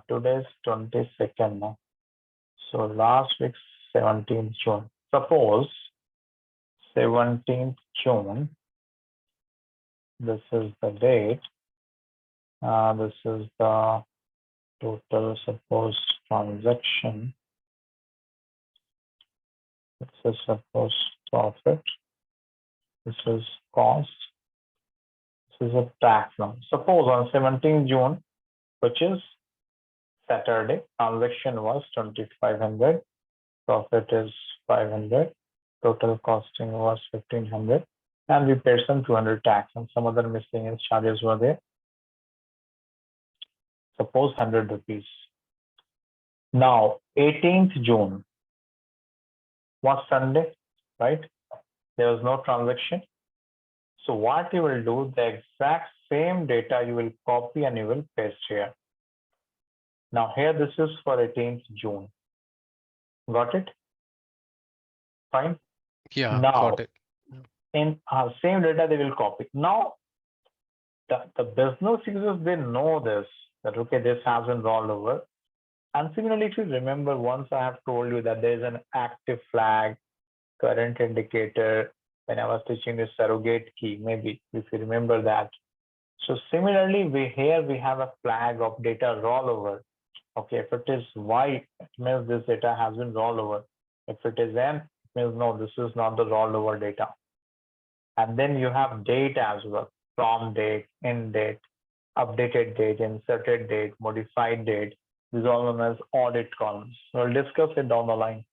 Today's 22nd. No? So last week, 17th June. Suppose 17th June. This is the date. This is the total suppose transaction. This is suppose profit. This is cost. This is a tax now. Suppose on 17th June, which is Saturday, transaction was 2,500. Profit is 500. Total costing was 1,500. And we paid some 200 tax and some other miscellaneous charges were there. Suppose 100 rupees. Now, 18th June was Sunday, right? There was no transaction. So what you will do, the exact same data you will copy and you will paste here. Now here this is for 18th June. Got it? Fine. Yeah, Now, got it. in our same data they will copy. Now the business users, they know this, that okay, this has been rolled over. And similarly, if you remember, once I have told you that there is an active flag, current indicator, when I was teaching the surrogate key, maybe if you remember that. So similarly, we have a flag of data rollover. Okay, if it is Y, it means this data has been rolled over. If it is M, it means no, this is not the rollover data. And then you have date as well, from date, end date, updated date, inserted date, modified date. These are all known as audit columns. We'll discuss it down the line.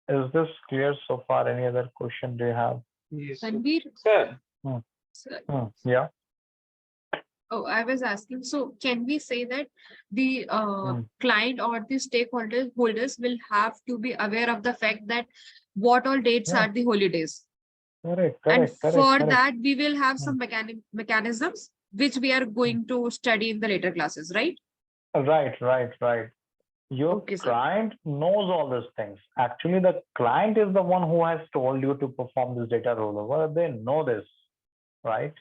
Is this clear so far? Any other question do you have? Yes. Tanvir, Sir, sir, Yeah. oh, I was asking, so can we say that the Hmm. client or the stakeholders will have to be aware of the fact that what all dates Yeah. are the holidays? Correct, And correct, correct, for correct. that, we will have some mechanisms which we are going to study in the later classes, right? Right. Your Okay, sir. client knows all these things. Actually, the client is the one who has told you to perform this data rollover. They know this, right?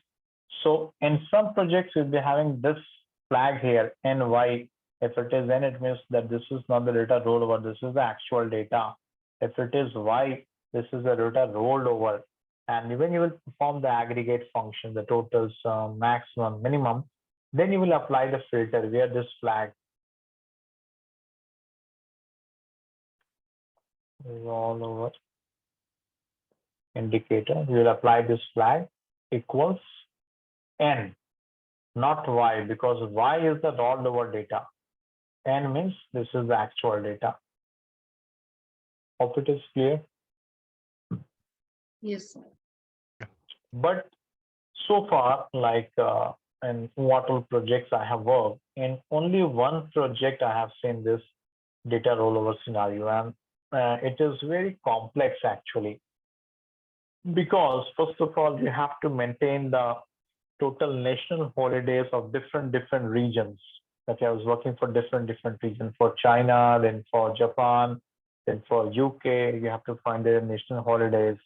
So in some projects, you'll be having this flag here, NY. If it is N, it means that this is not the data rollover. This is the actual data. If it is Y, this is the data rolled over. And when you will perform the aggregate function, the totals, maximum, minimum, then you will apply the filter where this flag rollover indicator. You will apply this flag equals N, not Y, because Y is the rolled over data. N means this is the actual data. Hope it is clear. Yes, sir. But so far, like in what all projects I have worked, in only one project I have seen this data rollover scenario, and it is very complex actually. Because first of all, you have to maintain the total national holidays of different regions. Okay, I was working for different regions, for China, then for Japan, then for UK. You have to find their national holidays.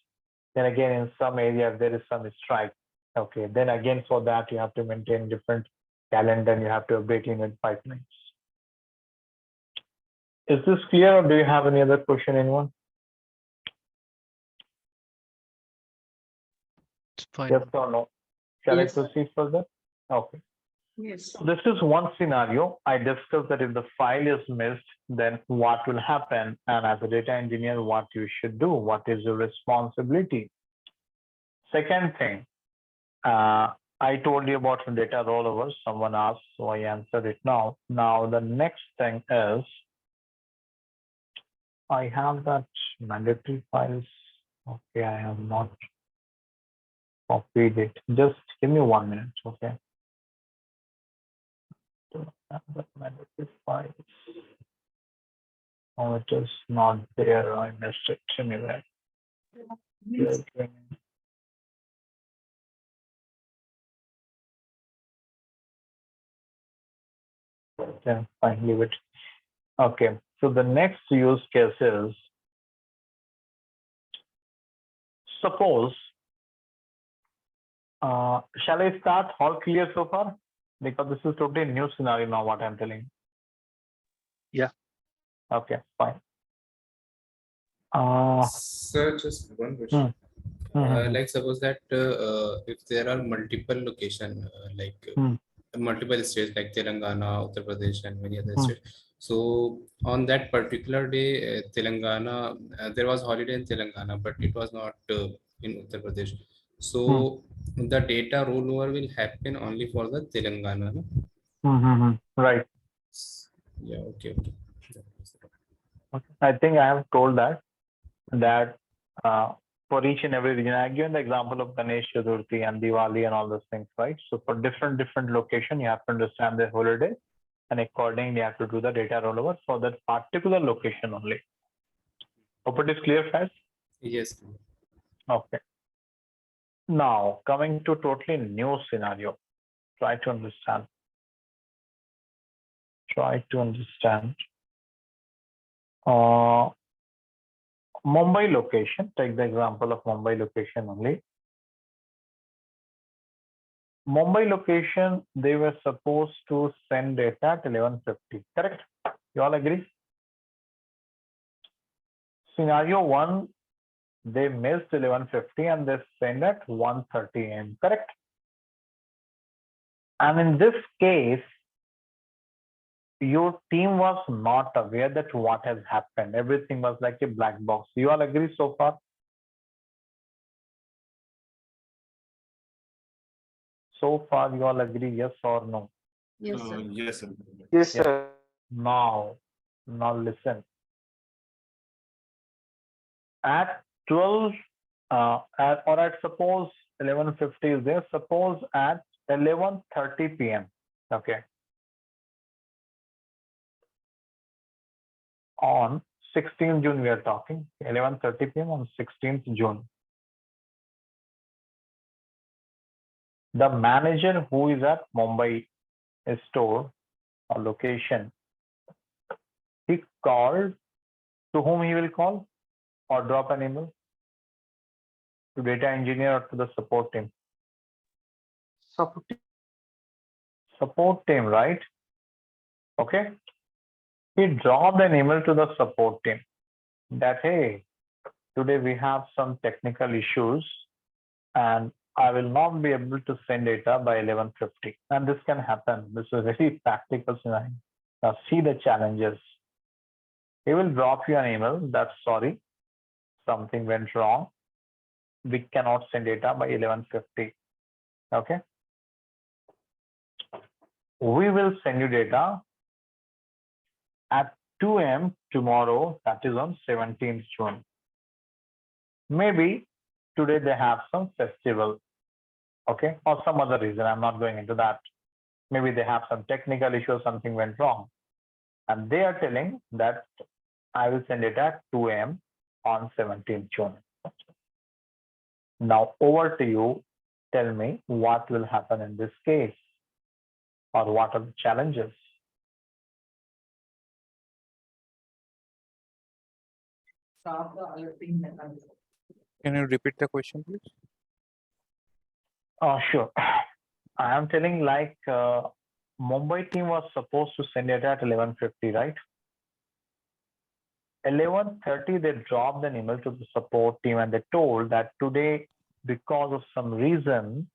Then again, in some areas there is some strike. Okay, then again for that you have to maintain different calendar and you have to update in pipelines. Is this clear, or do you have any other question, anyone? It's fine. Yes or no? Shall Yes. I proceed further? Okay. Yes. This is one scenario. I discussed that if the file is missed, then what will happen? And as a data engineer, what you should do? What is your responsibility? Second thing, I told you about data rollover. Someone asked, so I answered it now. Now, the next thing is, I have that mandatory files. Okay, I have not copied it. Just give me 1 minute, okay? That mandatory files. Oh, it is not there. I missed it. Give me that. Yeah, fine, leave it. Okay, so the next use case is, suppose, shall I start? All clear so far? Because this is totally new scenario now, what I'm telling. Yeah. Okay, fine. Sir, just one question. Like suppose that if there are multiple location, multiple states like Telangana, Uttar Pradesh, and many other states. So on that particular day, Telangana, there was holiday in Telangana, but it was not in Uttar Pradesh. So the data rollover will happen only for the Telangana. No? Right. Yeah, okay, okay. I think I have told that for each and every region, I given the example of Ganesh Chaturthi and Diwali and all those things, right? So for different location, you have to understand the holiday, and accordingly you have to do the data rollover for that particular location only. Hope it is clear, guys. Yes. Okay. Now coming to totally new scenario. Try to understand. Mumbai location. Take the example of Mumbai location only. Mumbai location, they were supposed to send data at 11:50. Correct? You all agree? Scenario 1, they missed 11:50 and they send at 1:30 AM. Correct? And in this case, your team was not aware that what has happened. Everything was like a black box. You all agree so far? So far, you all agree, yes or no? Yes, sir. Yes, sir. Yes, sir. Now listen. At 12, or at suppose 11:50 is there. Suppose at 11:30 PM. Okay. On 16th June, we are talking 11:30 PM on 16th June. The manager who is at Mumbai store or location, he called. To whom he will call or drop an email? To data engineer or to the support team? Support team, right? Okay. He dropped an email to the support team that, hey, today we have some technical issues and I will not be able to send data by 11:50. And this can happen. This is a very practical scenario. Now see the challenges. He will drop you an email that, sorry, something went wrong. We cannot send data by 11:50. Okay. We will send you data at 2 AM tomorrow, that is on 17th June. Maybe today they have some festival, okay, or some other reason. I'm not going into that. Maybe they have some technical issue, something went wrong. And they are telling that I will send it at 2 AM on 17th June. Now over to you. Tell me what will happen in this case, or what are the challenges? Can you repeat the question, please? Sure. I am telling like Mumbai team was supposed to send it at 11:50, right? 11:30, they dropped an email to the support team and they told that today, because of some reason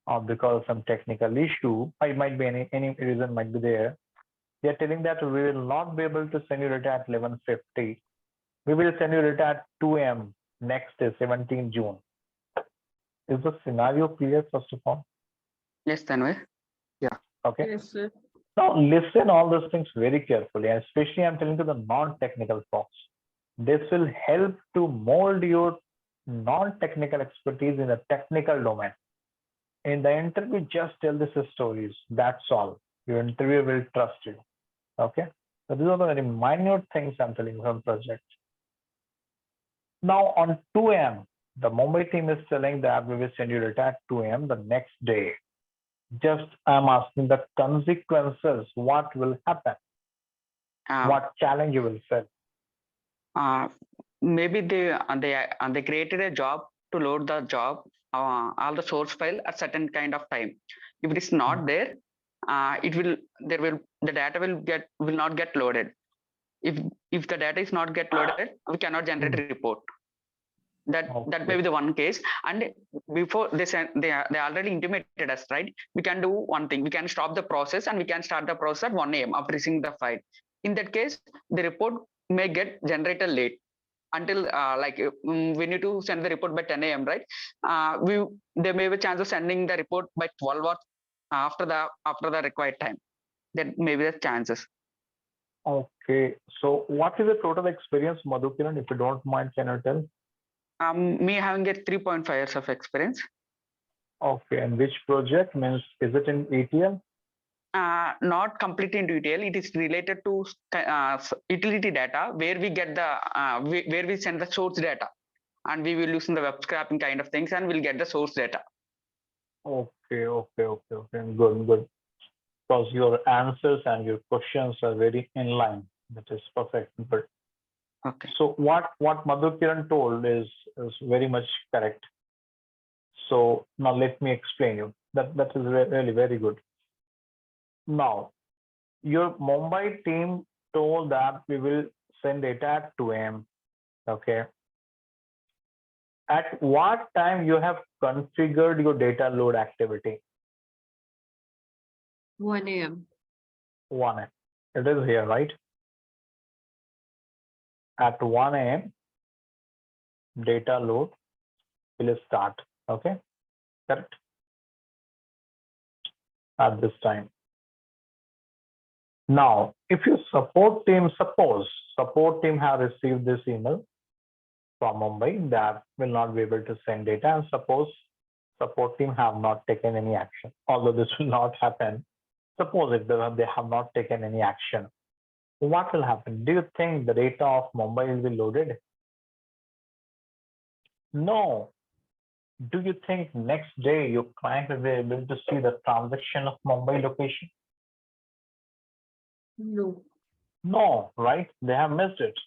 or because of some technical issue, it might be any reason might be there. They are telling that we will not be able to send you data at 11:50. We will send you data at 2 AM next day, 17th June. Is the scenario clear, first of all? Yes, Tanvir. Okay. Yes, sir. Now listen all those things very carefully, and especially I'm telling to the non-technical folks. This will help to mold your non-technical expertise in the technical domain. In the interview, just tell these stories. That's all. Your interviewer will trust you. Okay. So these are the very minute things I'm telling you from project. Now on 2 AM, the Mumbai team is telling that we will send you data at 2 AM the next day. Just I'm asking the consequences. What will happen? What challenge you will face? Maybe they created a job to load the job, all the source file at certain kind of time. If it is not there, the data will not get loaded. If the data is not get loaded, we cannot generate a report. That may be the one case. And before they already intimated us, right? We can do one thing. We can stop the process and we can start the process at 1 AM after receiving the file. In that case, the report may get generated late. until we need to send the report by 10 a.m. right? There may be a chance of sending the report by 12 or after the required time. That may be the chances. Okay. So what is the total experience, Madhukiran? If you don't mind, can you tell? Me having a 3.5 years of experience. Okay. And which project means? Is it in ETL? Not completely in detail. It is related to utility data where we get the where we send the source data, and we will use in the web scraping kind of things, and we'll get the source data. Okay. Good. Because your answers and your questions are very in line. That is perfect. But okay. So what Madhukiran told is very much correct. So now let me explain you. That is really very good. Now, your Mumbai team told that we will send data at 2 a.m. Okay. At what time you have configured your data load activity? 1 a.m. 1 a.m. It is here, right? At 1 a.m. data load will start. Okay. Correct. At this time. Now, if your support team have received this email from Mumbai that will not be able to send data, and suppose support team have not taken any action, although this will not happen. Suppose if they have not taken any action, what will happen? Do you think the data of Mumbai will be loaded? No. Do you think next day your client will be able to see the transaction of Mumbai location? No. No, right? They have missed it.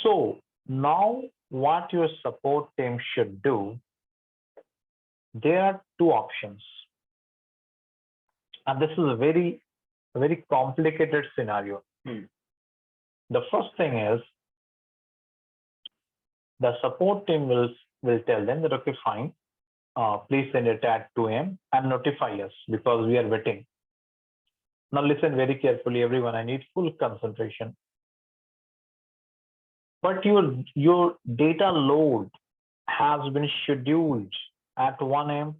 So now what your support team should do, there are two options. And this is a very complicated scenario. The first thing is the support team will tell them that, okay, fine, please send it at 2 a.m. and notify us because we are waiting. Now listen very carefully, everyone. I need full concentration. But your data load has been scheduled at 1 a.m.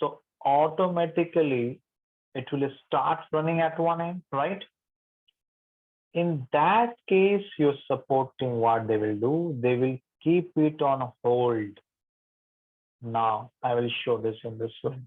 So automatically it will start running at 1 a.m., right? In that case, your support team, what they will do, they will keep it on hold. Now I will show this in this slide.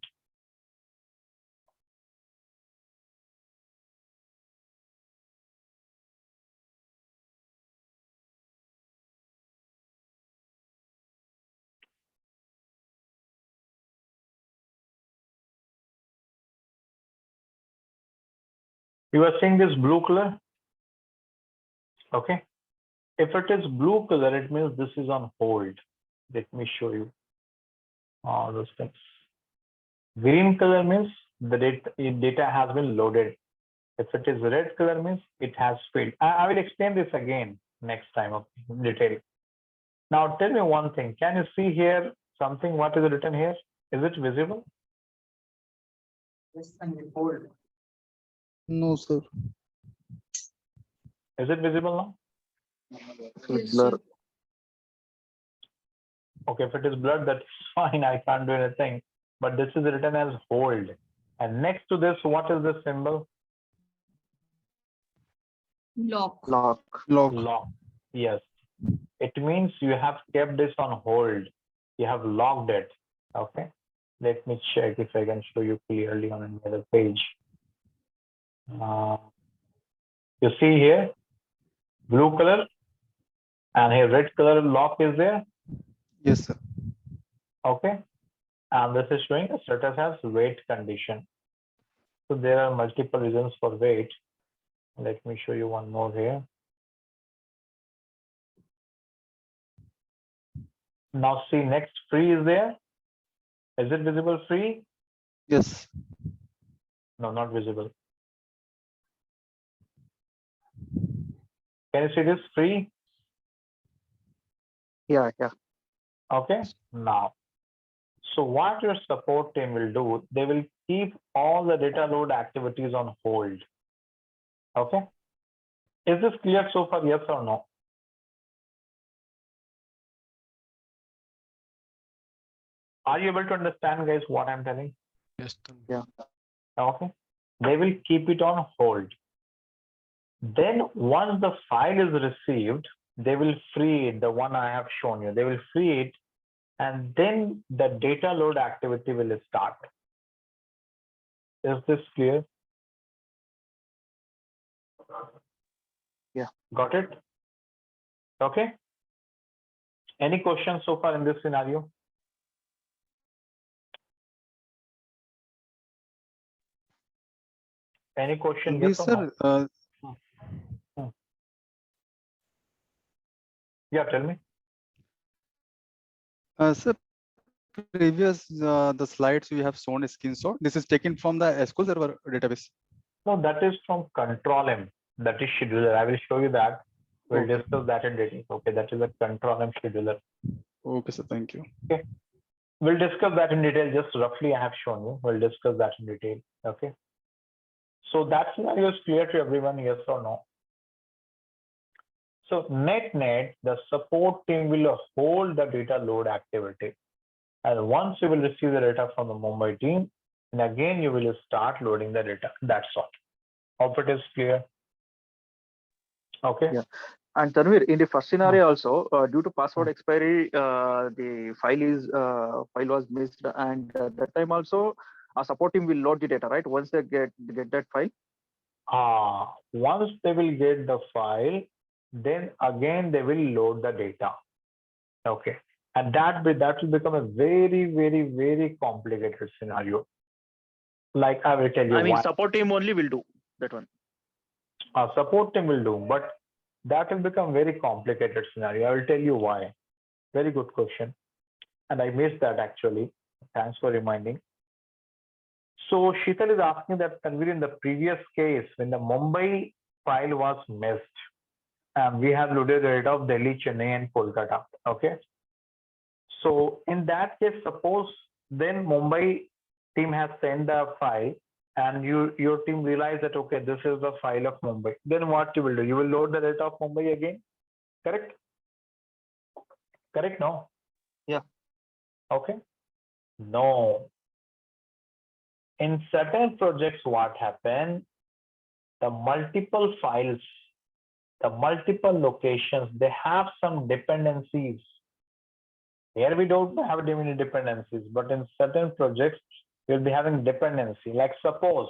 You are seeing this blue color? Okay. If it is blue color, it means this is on hold. Let me show you all those things. Green color means the data has been loaded. If it is red color means it has failed. I will explain this again next time of detail. Now tell me one thing. Can you see here something? What is written here? Is it visible? Yes, and hold. No, sir. Is it visible now? Yes, Blur. sir. Okay, if it is blurred, that's fine. I can't do anything. But this is written as hold. And next to this, what is the symbol? Lock. Lock. Yes. It means you have kept this on hold. You have locked it. Okay. Let me check if I can show you clearly on another page. You see here, blue color, and here red color lock is there. Yes, sir. Okay. And this is showing a status as wait condition. So there are multiple reasons for wait. Let me show you one more here. Now see, next free is there. Is it visible free? Yes. No, not visible. Can you see this free? Yeah. Okay. Now, so what your support team will do, they will keep all the data load activities on hold. Okay. Is this clear so far? Yes or no? Are you able to understand, guys, what I'm telling? Yes. Yeah. Okay. They will keep it on hold. Then once the file is received, they will free it, the one I have shown you. They will free it, and then the data load activity will start. Is this clear? Yeah. Got it? Okay. Any questions so far in this scenario? Any question? Yes or sir, no? Yeah, tell me. sir, previous the slides you have shown a screenshot. This is taken from the SQL Server database. No, that is from Control M. That is scheduler. I will show you that. We'll Okay. discuss that in detail. Okay, that is a Control M scheduler. Okay, sir. Thank you. Okay. We'll discuss that in detail. Just roughly I have shown you. We'll discuss that in detail. Okay. So that scenario is clear to everyone, yes or no? So net, the support team will hold the data load activity. And once you will receive the data from the Mumbai team, and again you will start loading the data. That's all. Hope it is clear. Okay. Yeah. And Tanvir, in the first scenario also, due to password expiry, the file was missed, and that time also, our support team will load the data, right? Once they get that file. Once they will get the file, then again they will load the data. Okay, and that will become a very, very, very complicated scenario. Like I will tell you. I mean, why. support team only will do that one. Support team will do, but that will become very complicated scenario. I will tell you why. Very good question, and I missed that actually. Thanks for reminding. So Sheetal is asking that Tanvir, in the previous case, when the Mumbai file was missed, we have loaded the data of Delhi, Chennai, and Kolkata. Okay. So in that case, suppose then Mumbai team has sent the file, and your team realize that okay, this is the file of Mumbai. Then what you will do? You will load the data of Mumbai again. Correct? Correct? No. Yeah. Okay. No. In certain projects, what happened? The multiple files, the multiple locations, they have some dependencies. Here we don't have many dependencies, but in certain projects, you'll be having dependency. Like suppose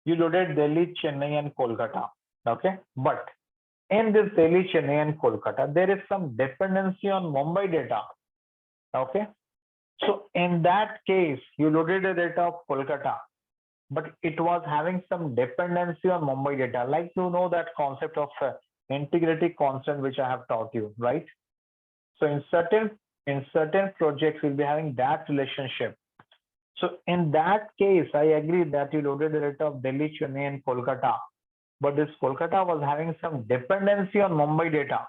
you loaded Delhi, Chennai, and Kolkata. Okay, but in this Delhi, Chennai, and Kolkata, there is some dependency on Mumbai data. Okay, so in that case, you loaded the data of Kolkata, but it was having some dependency on Mumbai data. Like you know that concept of integrity constant, which I have taught you, right? So in certain projects, we'll be having that relationship. So in that case, I agree that you loaded the data of Delhi, Chennai, and Kolkata, but this Kolkata was having some dependency on Mumbai data.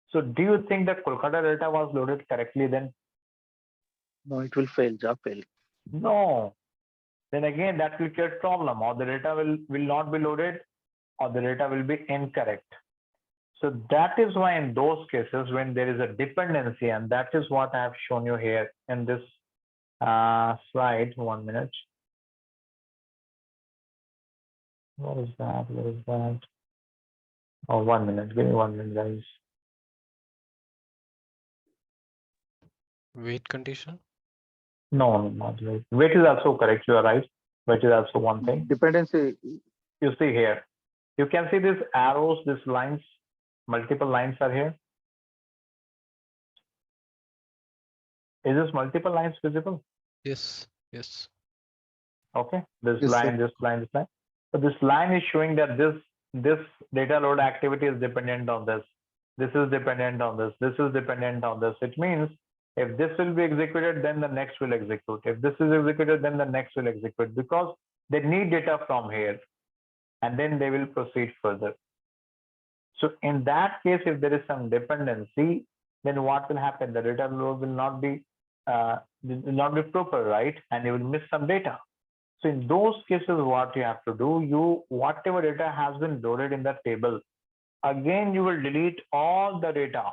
So do you think that Kolkata data was loaded correctly then? No, it will fail. Job fail. No. Then again, that will create problem, or the data will not be loaded, or the data will be incorrect. So that is why in those cases, when there is a dependency, and that is what I have shown you here in this slide. 1 minute. What is that? What is that? Oh, 1 minute. Give me 1 minute, guys. Wait condition? No, not wait. Wait is also correct. You are right. Wait is also one thing. Dependency. You see here. You can see these arrows, these lines, multiple lines are here. Is this multiple lines visible? Yes. Yes. Okay. This Yes, line, sir. this line, this line. So this line is showing that this data load activity is dependent on this. This is dependent on this. This is dependent on this. It means if this will be executed, then the next will execute. If this is executed, then the next will execute, because they need data from here, and then they will proceed further. So in that case, if there is some dependency, then what will happen? The data load will not be proper, right? And you will miss some data. So in those cases, what you have to do, whatever data has been loaded in the table, again, you will delete all the data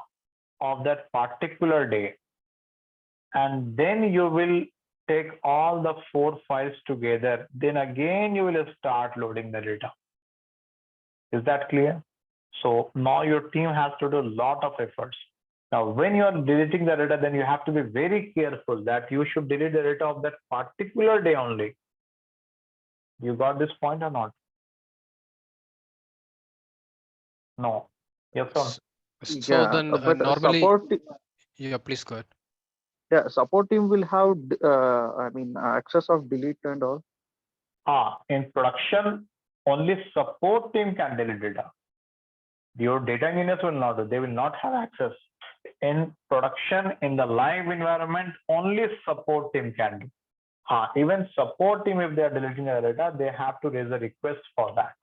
of that particular day. and then you will take all the 4 files together. Then again, you will start loading the data. Is that clear? So now your team has to do a lot of efforts. Now, when you are deleting the data, then you have to be very careful that you should delete the data of that particular day only. You got this point or not? No. Yes or no? So then but normally, support, yeah, please go ahead. yeah, support team will have, access of delete and all. In production, only support team can delete data. Your data engineers will not do. They will not have access. In production, in the live environment, only support team can do. Even support team, if they are deleting the data, they have to raise a request for that,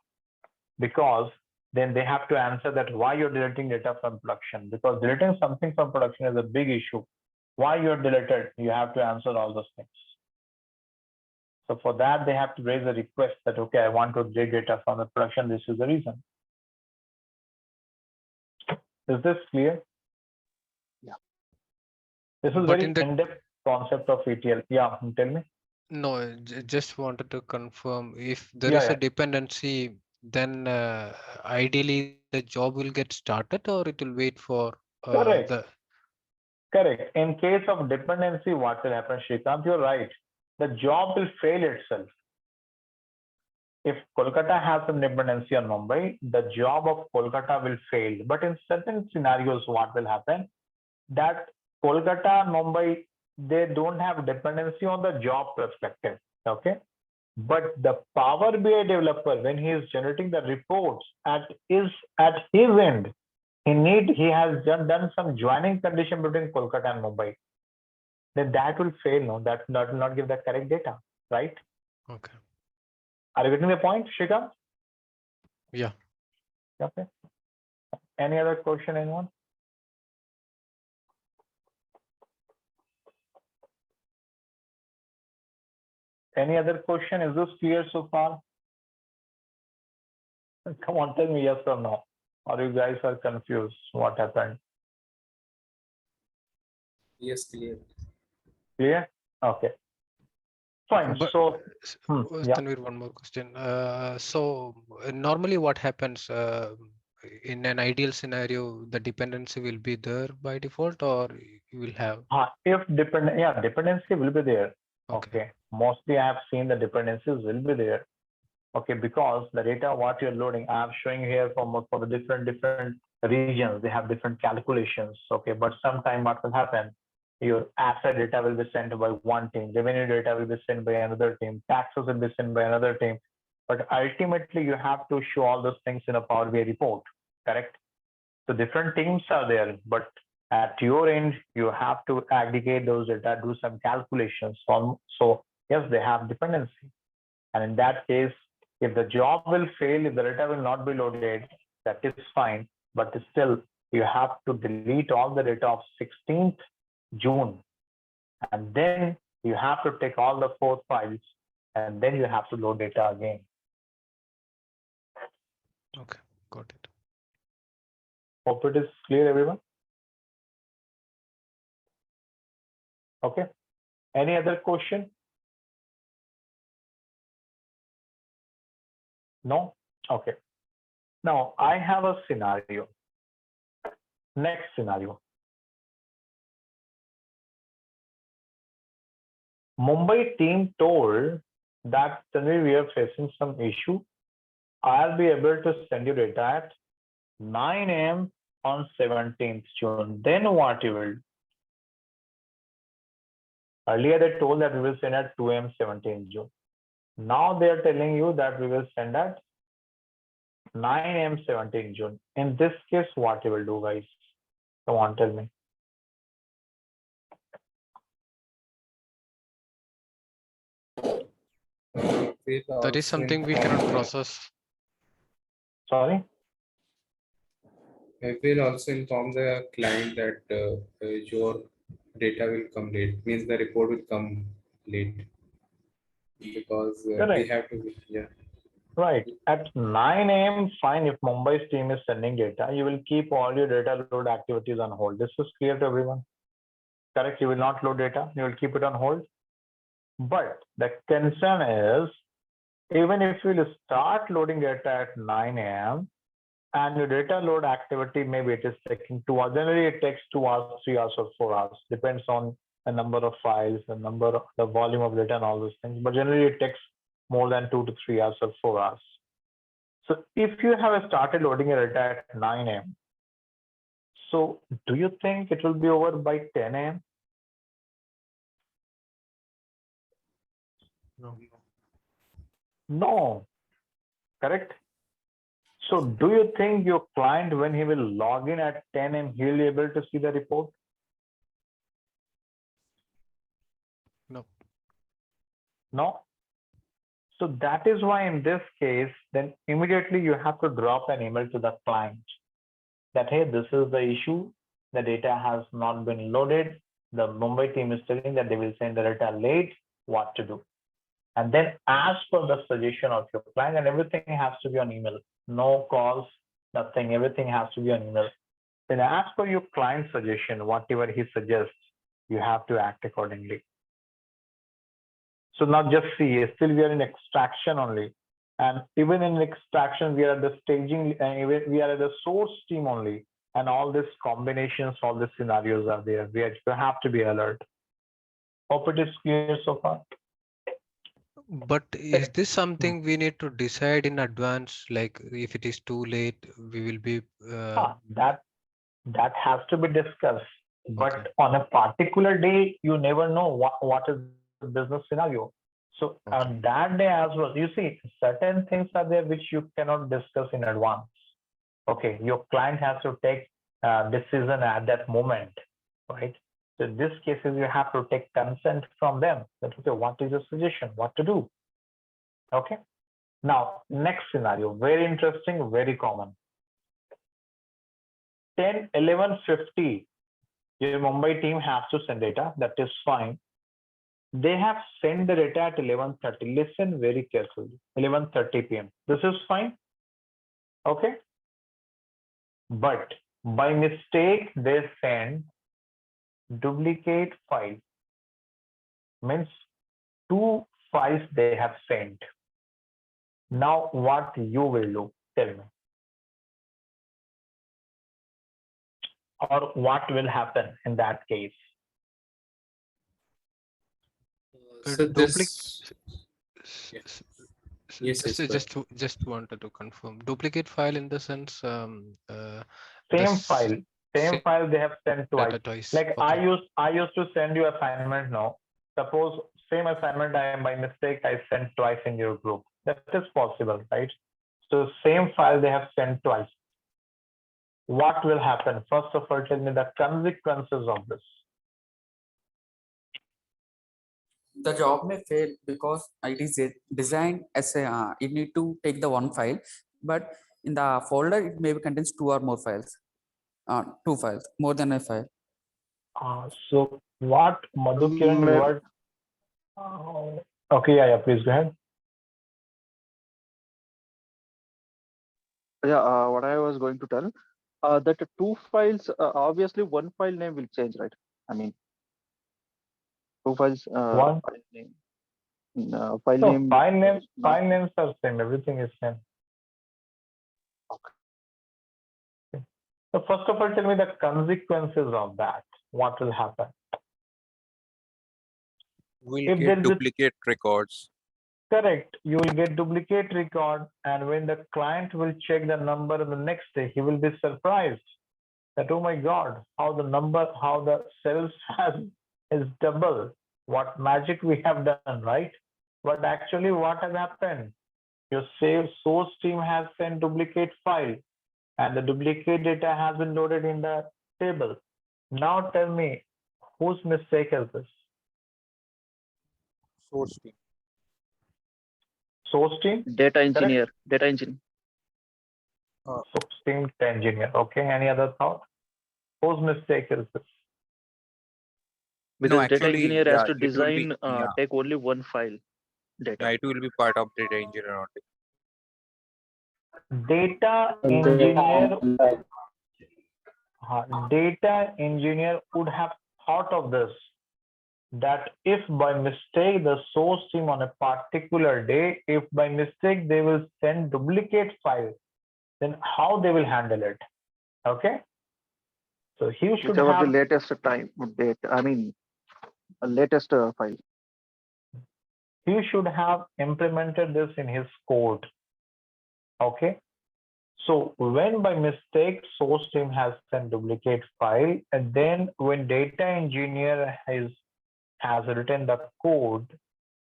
because then they have to answer that why you're deleting data from production, because deleting something from production is a big issue. Why you're deleted, you have to answer all those things. So for that, they have to raise a request that, okay, I want to delete data from the production. This is the reason. Is this clear? Yeah. This is But very in the- in-depth concept of ETL. Yeah, tell me. No, just wanted to confirm if there Yeah, is a yeah. dependency, then ideally the job will get started, or it will wait for Correct. the. Correct. In case of dependency, what will happen, Shrikant? You're right. The job will fail itself. If Kolkata has some dependency on Mumbai, the job of Kolkata will fail. But in certain scenarios, what will happen? That Kolkata, Mumbai, they don't have dependency on the job perspective. Okay. But the Power BI developer, when he is generating the reports at his end, he has done some joining condition between Kolkata and Mumbai. Then that will fail. No, that will not give the correct data, right? Okay. Are you getting the point, Shrikant? Yeah. Okay. Any other question, anyone? Any other question? Is this clear so far? Come on, tell me yes or no. Or you guys are confused. What happened? Yes, clear. Clear? Okay. Fine. But So, yeah. Tanvir, one more question. Normally what happens in an ideal scenario, the dependency will be there by default, or you will have? Dependency will be there. Okay. Mostly I have seen the dependencies will be there. Okay, because the data what you're loading, I'm showing here for the different regions, they have different calculations. Okay, but sometime what will happen? Your asset data will be sent by one team, revenue data will be sent by another team, taxes will be sent by another team. But ultimately, you have to show all those things in a Power BI report, correct? So different teams are there, but at your end, you have to aggregate those data, do some calculations. So yes, they have dependency. And in that case, if the job will fail, if the data will not be loaded, that is fine. But still, you have to delete all the data of 16th June. And then you have to take all the 4 files, and then you have to load data again. Okay, got it. Hope it is clear, everyone. Okay. Any other question? No? Okay. Now I have a scenario. Next scenario. Mumbai team told that Tanvir, we are facing some issue. I'll be able to send you data at 9 a.m. on 17th June. Then what you will do? Earlier they told that we will send at 2 a.m. 17th June. Now they are telling you that we will send at 9 a.m. 17th June. In this case, what you will do, guys? Come on, tell me. That is something we cannot process. Sorry? I will also inform the client that your data will come late, means the report will come late, because we have to, yeah. Right. At 9 a.m., fine. If Mumbai's team is sending data, you will keep all your data load activities on hold. This is clear to everyone. correct? You will not load data, you will keep it on hold. But the concern is, even if you will start loading data at 9 a.m. and your data load activity, maybe it is taking 2 hours. Generally, it takes 2 hours, 3 hours, or 4 hours, depends on the number of files, the volume of data, and all those things. But generally, it takes more than 2 to 3 hours or 4 hours. So if you have started loading your data at 9 a.m., so do you think it will be over by 10 a.m.? No, correct? So do you think your client, when he will log in at 10 a.m., he will be able to see the report? No. No. So that is why in this case, then immediately you have to drop an email to the client that, hey, this is the issue. The data has not been loaded. The Mumbai team is telling that they will send the data late. What to do? And then as per the suggestion of your client, and everything has to be on email. No calls, nothing. Everything has to be on email. Then as per your client's suggestion, whatever he suggests, you have to act accordingly. So now just see, still we are in extraction only. And even in extraction, we are at the staging, we are at the source team only. And all these combinations, all these scenarios are there. You have to be alert. Hope it is clear so far. But is this something we need to decide in advance? Like if it is too late, we will be. That has to be discussed. But on a particular day, you never know what is the business scenario. So on that day as well, you see, certain things are there which you cannot discuss in advance. Okay, your client has to take decision at that moment, right? So in this cases, you have to take consent from them. That, okay, what is your suggestion? What to do? Okay. Now, next scenario, very interesting, very common. 10, 11:50, your Mumbai team has to send data. That is fine. They have sent the data at 11:30. Listen very carefully. 11:30 p.m. This is fine. Okay. But by mistake, they send duplicate file. Means 2 files they have sent. Now what you will do? Tell me. Or what will happen in that case? Just wanted to confirm. Duplicate file in the sense. Same file they have sent twice. Like okay. I used to send you assignment now. Suppose same assignment by mistake I sent twice in your group. That is possible, right? So same file they have sent twice. What will happen? First of all, tell me the consequences of this. The job may fail because it is designed as a it need to take the one file, but in the folder it maybe contains 2 or more files, 2 files, more than a file. So what Madhukiran you are? Okay, yeah, please go ahead. Yeah, what I was going to tell, that 2 files, obviously one file name will change, right? I mean, 2 files. One file name. File names are same. Everything is same. Okay. So first of all, tell me the consequences of that. What will happen? We'll get duplicate records. Correct. You will get duplicate record, and when the client will check the number the next day, he will be surprised that, oh my God, how the sales is double. What magic we have done, right? But actually, what has happened? Your sales source team has sent duplicate file, and the duplicate data has been loaded in the table. Now tell me, whose mistake is this? Source team. Source team? Data engineer. Data engineer. Source team engineer. Okay. Any other thought? Whose mistake is this? Because data engineer has to design, take only one file. Data. Yeah, it will be part of data engineer only. Data engineer would have thought of this, that if by mistake the source team on a particular day, if by mistake they will send duplicate file, then how they will handle it? Okay. So he should Whichever have the latest time date, I mean, latest file. he should have implemented this in his code. Okay. So when by mistake source team has sent duplicate file, and then when data engineer has written the code,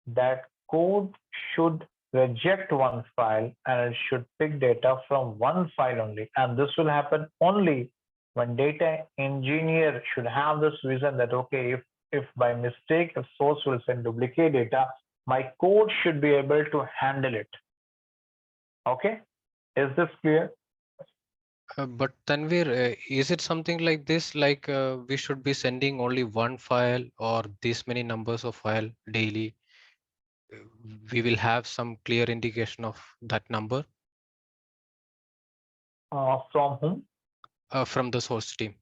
that code should reject one file and it should pick data from one file only. And this will happen only when data engineer should have this vision that, okay, if by mistake a source will send duplicate data, my code should be able to handle it. Okay, is this clear? But Tanvir, is it something like this, like we should be sending only one file or this many numbers of file daily? We will have some clear indication of that number From whom? from the source team.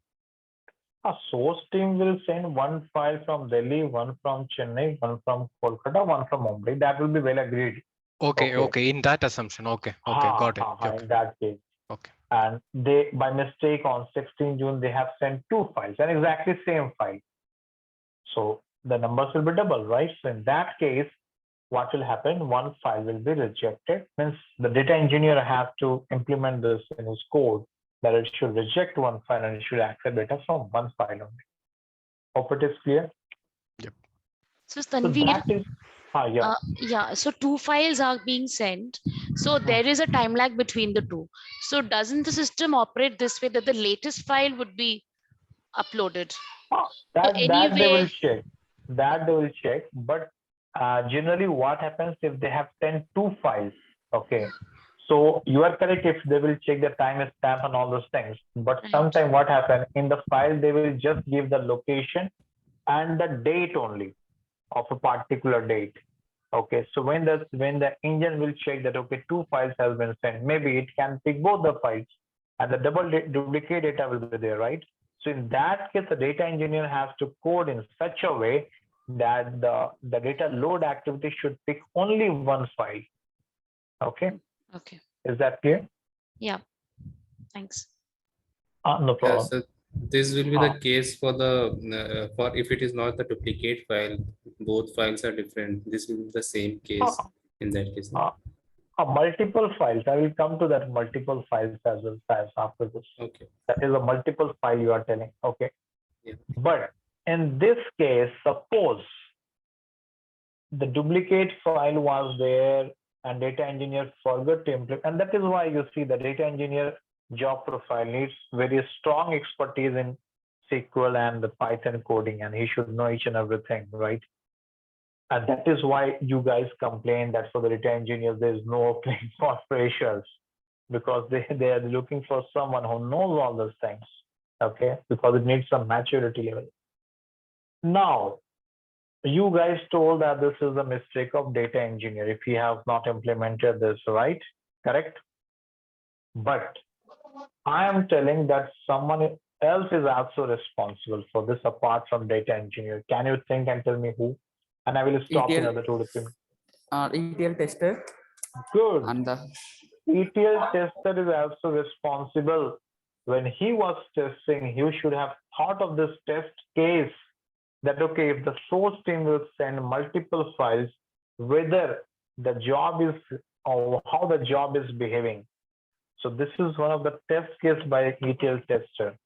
A source team will send one file from Delhi, one from Chennai, one from Kolkata, one from Mumbai. That will be well agreed. Okay. In that assumption. Okay. Got it. Okay. In that case. Okay. And they, by mistake, on 16 June, they have sent two files and exactly same file. So the numbers will be double, right? So in that case, what will happen? One file will be rejected. Means the data engineer has to implement this in his code, that it should reject one file and it should accept data from one file only. Hope it is clear. Yep. So Tanvir, that is, so two files are being sent. So there is a time lag between the two. So doesn't the system operate this way, that the latest file would be uploaded? that they anyway- will check. That they will check. But generally, what happens if they have sent two files? Okay. So you are correct if they will check the time stamp and all those things. But sometimes what happens in the file, they will just give the location and the date only of a particular date. Okay. So when the engine will check that, okay, two files have been sent, maybe it can pick both the files and the duplicate data will be there, right? So in that case, the data engineer has to code in such a way that the data load activity should pick only one file. Okay. Okay. Is that clear? Yeah. Thanks. No problem. So this will be the case for the for if it is not the duplicate file, both files are different. This will be the same case in that case. Multiple files. I will come to that multiple files as well as after this. Okay. That is a multiple file you are telling. Okay. Yeah. But in this case, suppose the duplicate file was there and data engineer forgot to implement, and that is why you see the data engineer job profile needs very strong expertise in SQL and the Python coding, and he should know each and everything, right? And that is why you guys complain that for the data engineers, there is no opening for freshers, because they are looking for someone who knows all those things, okay? Because it needs some maturity level. Now, you guys told that this is a mistake of data engineer if he has not implemented this, right? Correct? But I am telling that someone else is also responsible for this apart from data engineer. Can you think and tell me who? And I will stop in other 2 to 3 minutes. ETL tester. Good. And the ETL tester is also responsible. When he was testing, he should have thought of this test case that, okay, if the source team will send multiple files, whether the job is or how the job is behaving. So this is one of the test case by ETL tester.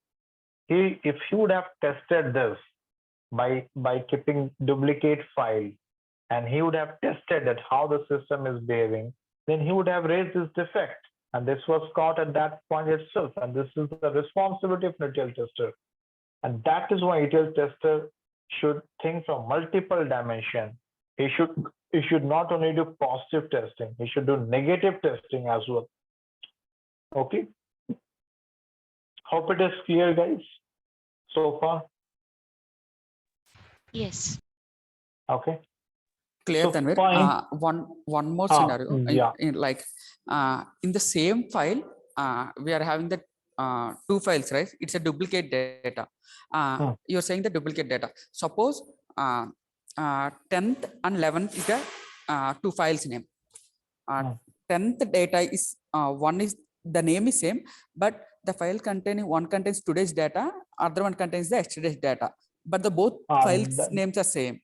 If he would have tested this by keeping duplicate file, and he would have tested that how the system is behaving, then he would have raised this defect. And this was caught at that point itself. And this is the responsibility of an ETL tester. And that is why ETL tester should think from multiple dimensions. He should not only do positive testing, he should do negative testing as well. Okay. Hope it is clear, guys, so far. Yes. Okay. Clear, So Tanvir. fine. One more scenario. Yeah. In the same file, we are having the two files, right? It's a duplicate data. You're saying the duplicate data. Suppose 10th and 11th is the two files name. 10th data is one is the name is same, but the file containing one contains today's data, other one contains the yesterday's data, but the both files names are same.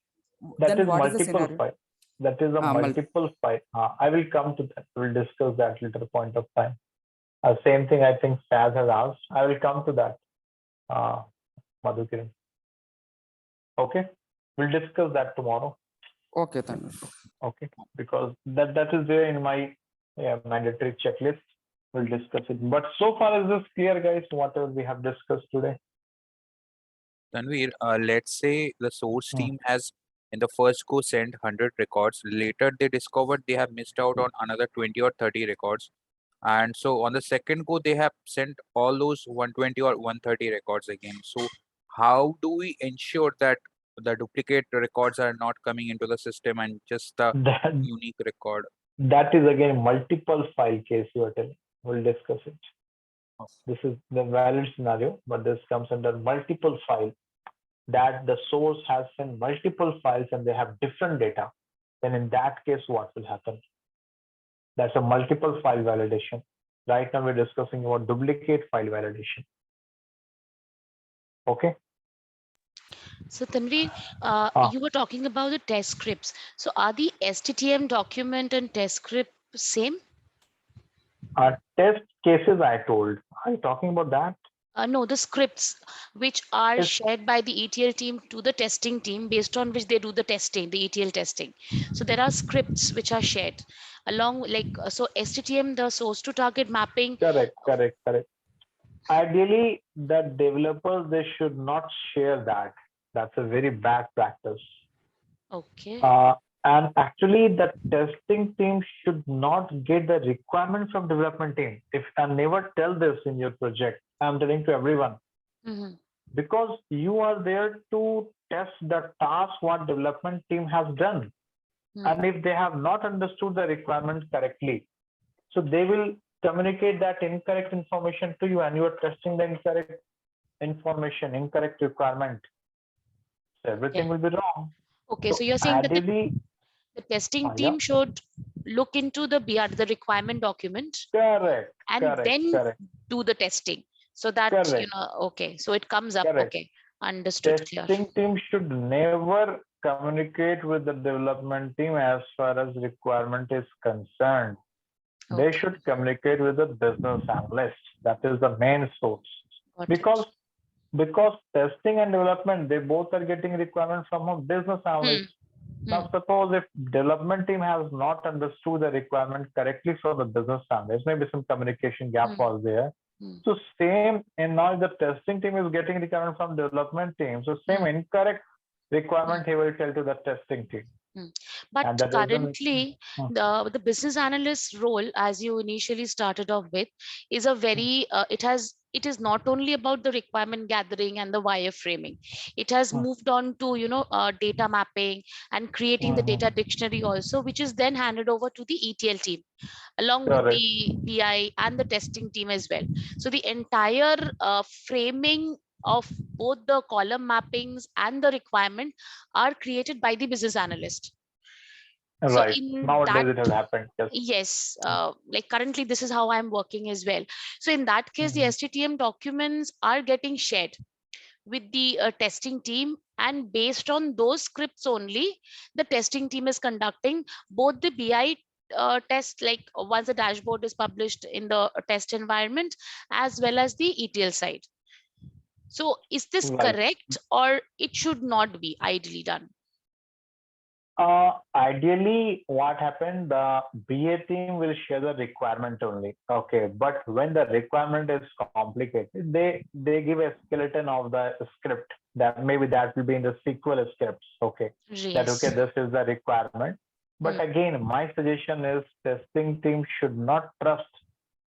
That Then is what is the multiple scenario? file. That is a multiple file. I will come to that. We'll discuss that later point of time. Same thing I think Saz has asked. I will come to that, Madhukiran. Okay, we'll discuss that tomorrow. Okay, then. Okay, because that is there in my mandatory checklist. We'll discuss it. But so far, is this clear, guys? Whatever we have discussed today. Tanvir, let's say the source team has in the first go sent 100 records. Later, they discovered they have missed out on another 20 or 30 records. And so on the second go, they have sent all those 120 or 130 records again. So how do we ensure that the duplicate records are not coming into the system and just the unique record? That is again multiple file case you are telling. We'll discuss it. This is the valid scenario, but this comes under multiple file, that the source has sent multiple files and they have different data. Then in that case, what will happen? That's a multiple file validation. Right now we're discussing about duplicate file validation. Okay. So Tanvir, you were talking about the test scripts. So are the STTM document and test script same? Test cases I told. Are you talking about that? No, the scripts which are shared by the ETL team to the testing team, based on which they do the testing, the ETL testing. So there are scripts which are shared along, like, so STTM, the source to target mapping. Correct. Ideally, the developers, they should not share that. That's a very bad practice. Okay. And actually, the testing team should not get the requirement from development team. If I never tell this in your project, I'm telling to everyone, because you are there to test the task what development team has done. And if they have not understood the requirements correctly, so they will communicate that incorrect information to you, and you are testing the incorrect information, incorrect requirement. So everything will be wrong. Okay, so you're saying that the testing team should look into the BR, the requirement document. Correct. And then do the testing. So that, you know, okay, so it comes up. Okay, understood. Testing team should never communicate with the development team as far as requirement is concerned. They should communicate with the business analyst. That is the main source. Because testing and development, they both are getting requirements from a business analyst. Now, suppose if development team has not understood the requirement correctly for the business analyst, maybe some communication gap was there. So same, and now the testing team is getting requirement from development team. So same incorrect requirement he will tell to the testing team. But currently, the business analyst role, as you initially started off with, is a very, it is not only about the requirement gathering and the wireframing. It has moved on to, you know, data mapping and creating the data dictionary also, which is then handed over to the ETL team, along with the BI and the testing team as well. So the entire framing of both the column mappings and the requirement are created by the business analyst. Right. So in Nowadays it has happened. Yes, like currently this is how I'm working as well. So in that case, the STTM documents are getting shared with the testing team, and based on those scripts only, the testing team is conducting both the BI test, like once the dashboard is published in the test environment, as well as the ETL side. So is this correct, or it should not be ideally done? Ideally, what happened, the BA team will share the requirement only. Okay, but when the requirement is complicated, they give a skeleton of the script, that maybe that will be in the SQL scripts. Okay, that okay, this is the requirement. But again, my suggestion is testing team should not trust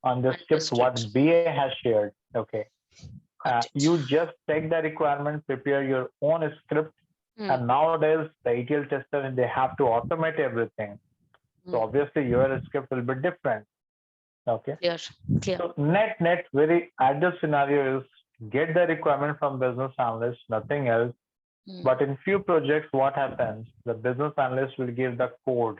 on the script what BA has shared. Okay, you just take the requirement, prepare your own script. And nowadays, the ETL tester, they have to automate everything. So obviously, your script will be different. Okay. Clear. So net very ideal scenario is get the requirement from business analyst, nothing else. But in few projects, what happens? The business analyst will give the code,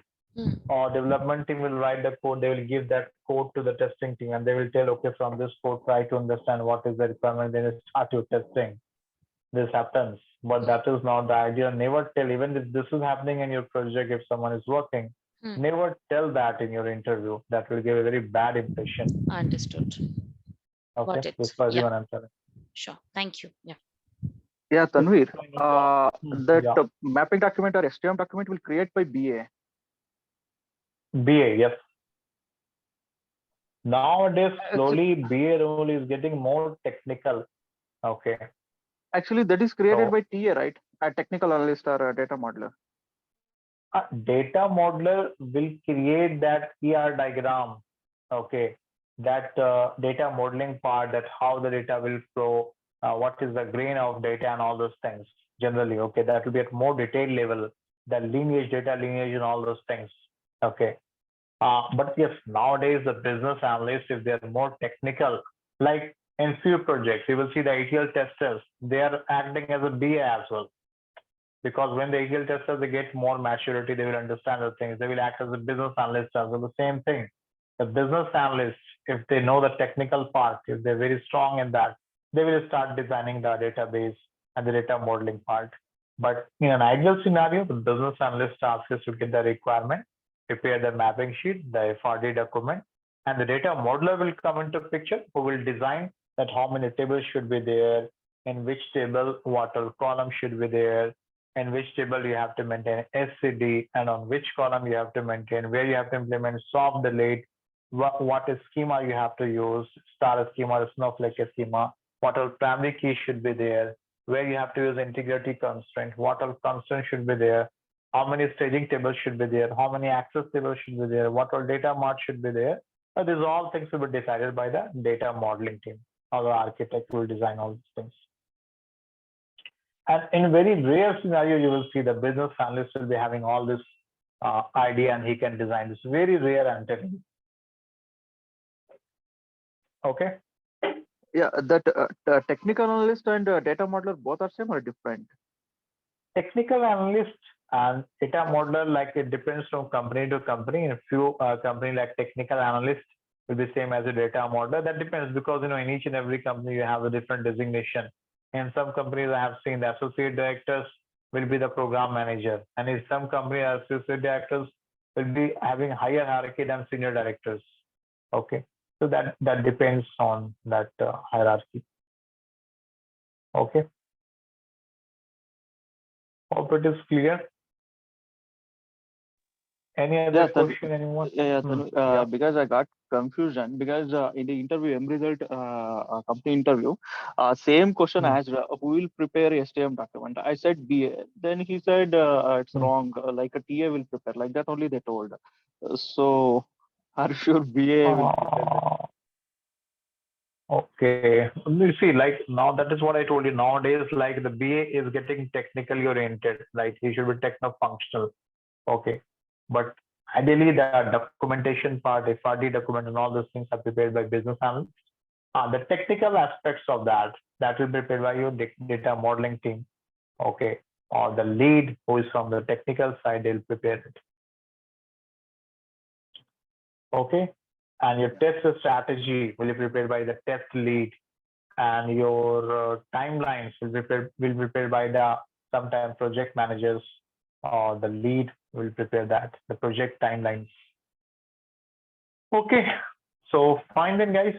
or development team will write the code. They will give that code to the testing team, and they will tell, okay, from this code, try to understand what is the requirement. Then you start your testing. This happens, but that is not the idea. Never tell, even if this is happening in your project, if someone is working, never tell that in your interview. That will give a very bad impression. Understood. Okay, Got it. this was Yeah. one answer. Sure. Thank you. Yeah. Yeah, Tanvir, that Yeah. mapping document or STM document will create by BA. BA, yes. Nowadays, slowly BA role is getting more technical. Okay. Actually, that is created So- by TA, right? A technical analyst or a data modeler. A data modeler will create that ER diagram. Okay. That data modeling part, that how the data will flow, what is the grain of data and all those things generally. Okay. That will be at more detailed level, the lineage, data lineage and all those things. Okay. But yes, nowadays the business analysts, if they're more technical, like in few projects, you will see the ETL testers, they are acting as a BA as well. Because when the ETL testers, they get more maturity, they will understand the things, they will act as a business analyst as well. The same thing. The business analysts, if they know the technical part, if they're very strong in that, they will start designing the database and the data modeling part. But in an ideal scenario, the business analyst task is to get the requirement, prepare the mapping sheet, the FRD document, and the data modeler will come into picture, who will design that how many tables should be there, in which table what all column should be there, in which table you have to maintain SCD, and on which column you have to maintain, where you have to implement soft delete, what is schema you have to use, star schema or snowflake schema, what all primary keys should be there, where you have to use integrity constraint, what all constraints should be there, how many staging tables should be there, how many access tables should be there, what all data mart should be there. These all things will be decided by the data modeling team, or the architect will design all these things. And in very rare scenario, you will see the business analyst will be having all this idea and he can design this. Very rare, I'm telling you. Okay. Yeah, that technical analyst and data modeler both are same or different? Technical analyst and data modeler, like it depends from company to company. In a few company like technical analyst will be same as a data modeler. That depends, because in each and every company you have a different designation. In some companies I have seen the associate directors will be the program manager, and in some companies associate directors will be having higher hierarchy than senior directors. Okay, so that depends on that hierarchy. Okay, hope it is clear. Any other question, anyone? Yeah, because I got confusion, because in the interview, M result company interview, same question asked, who will prepare STM document? I said BA. Then he said it's wrong, like a TA will prepare. Like that only they told. So are you sure BA will prepare that? Okay, you see, like now that is what I told you. Nowadays, like the BA is getting technically oriented, like he should be techno-functional. Okay, but ideally the documentation part, FRD document and all those things are prepared by business analysts. The technical aspects of that will be prepared by your data modeling team. Okay, or the lead who is from the technical side, they'll prepare it. Okay, and your test strategy will be prepared by the test lead, and your timelines will be prepared by the sometimes project managers, or the lead will prepare that, the project timelines. Okay, so fine then, guys.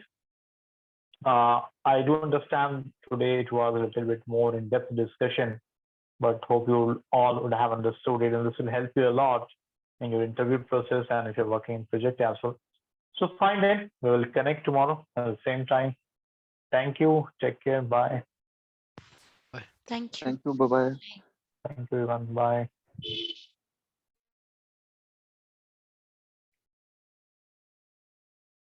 I do understand today it was a little bit more in-depth discussion, but hope you all would have understood it, and this will help you a lot in your interview process and if you're working in project as well. So fine then, we will connect tomorrow at the same time. Thank you. Take care. Bye. Thank you. Thank you. Bye-bye. Thank you, everyone. Bye.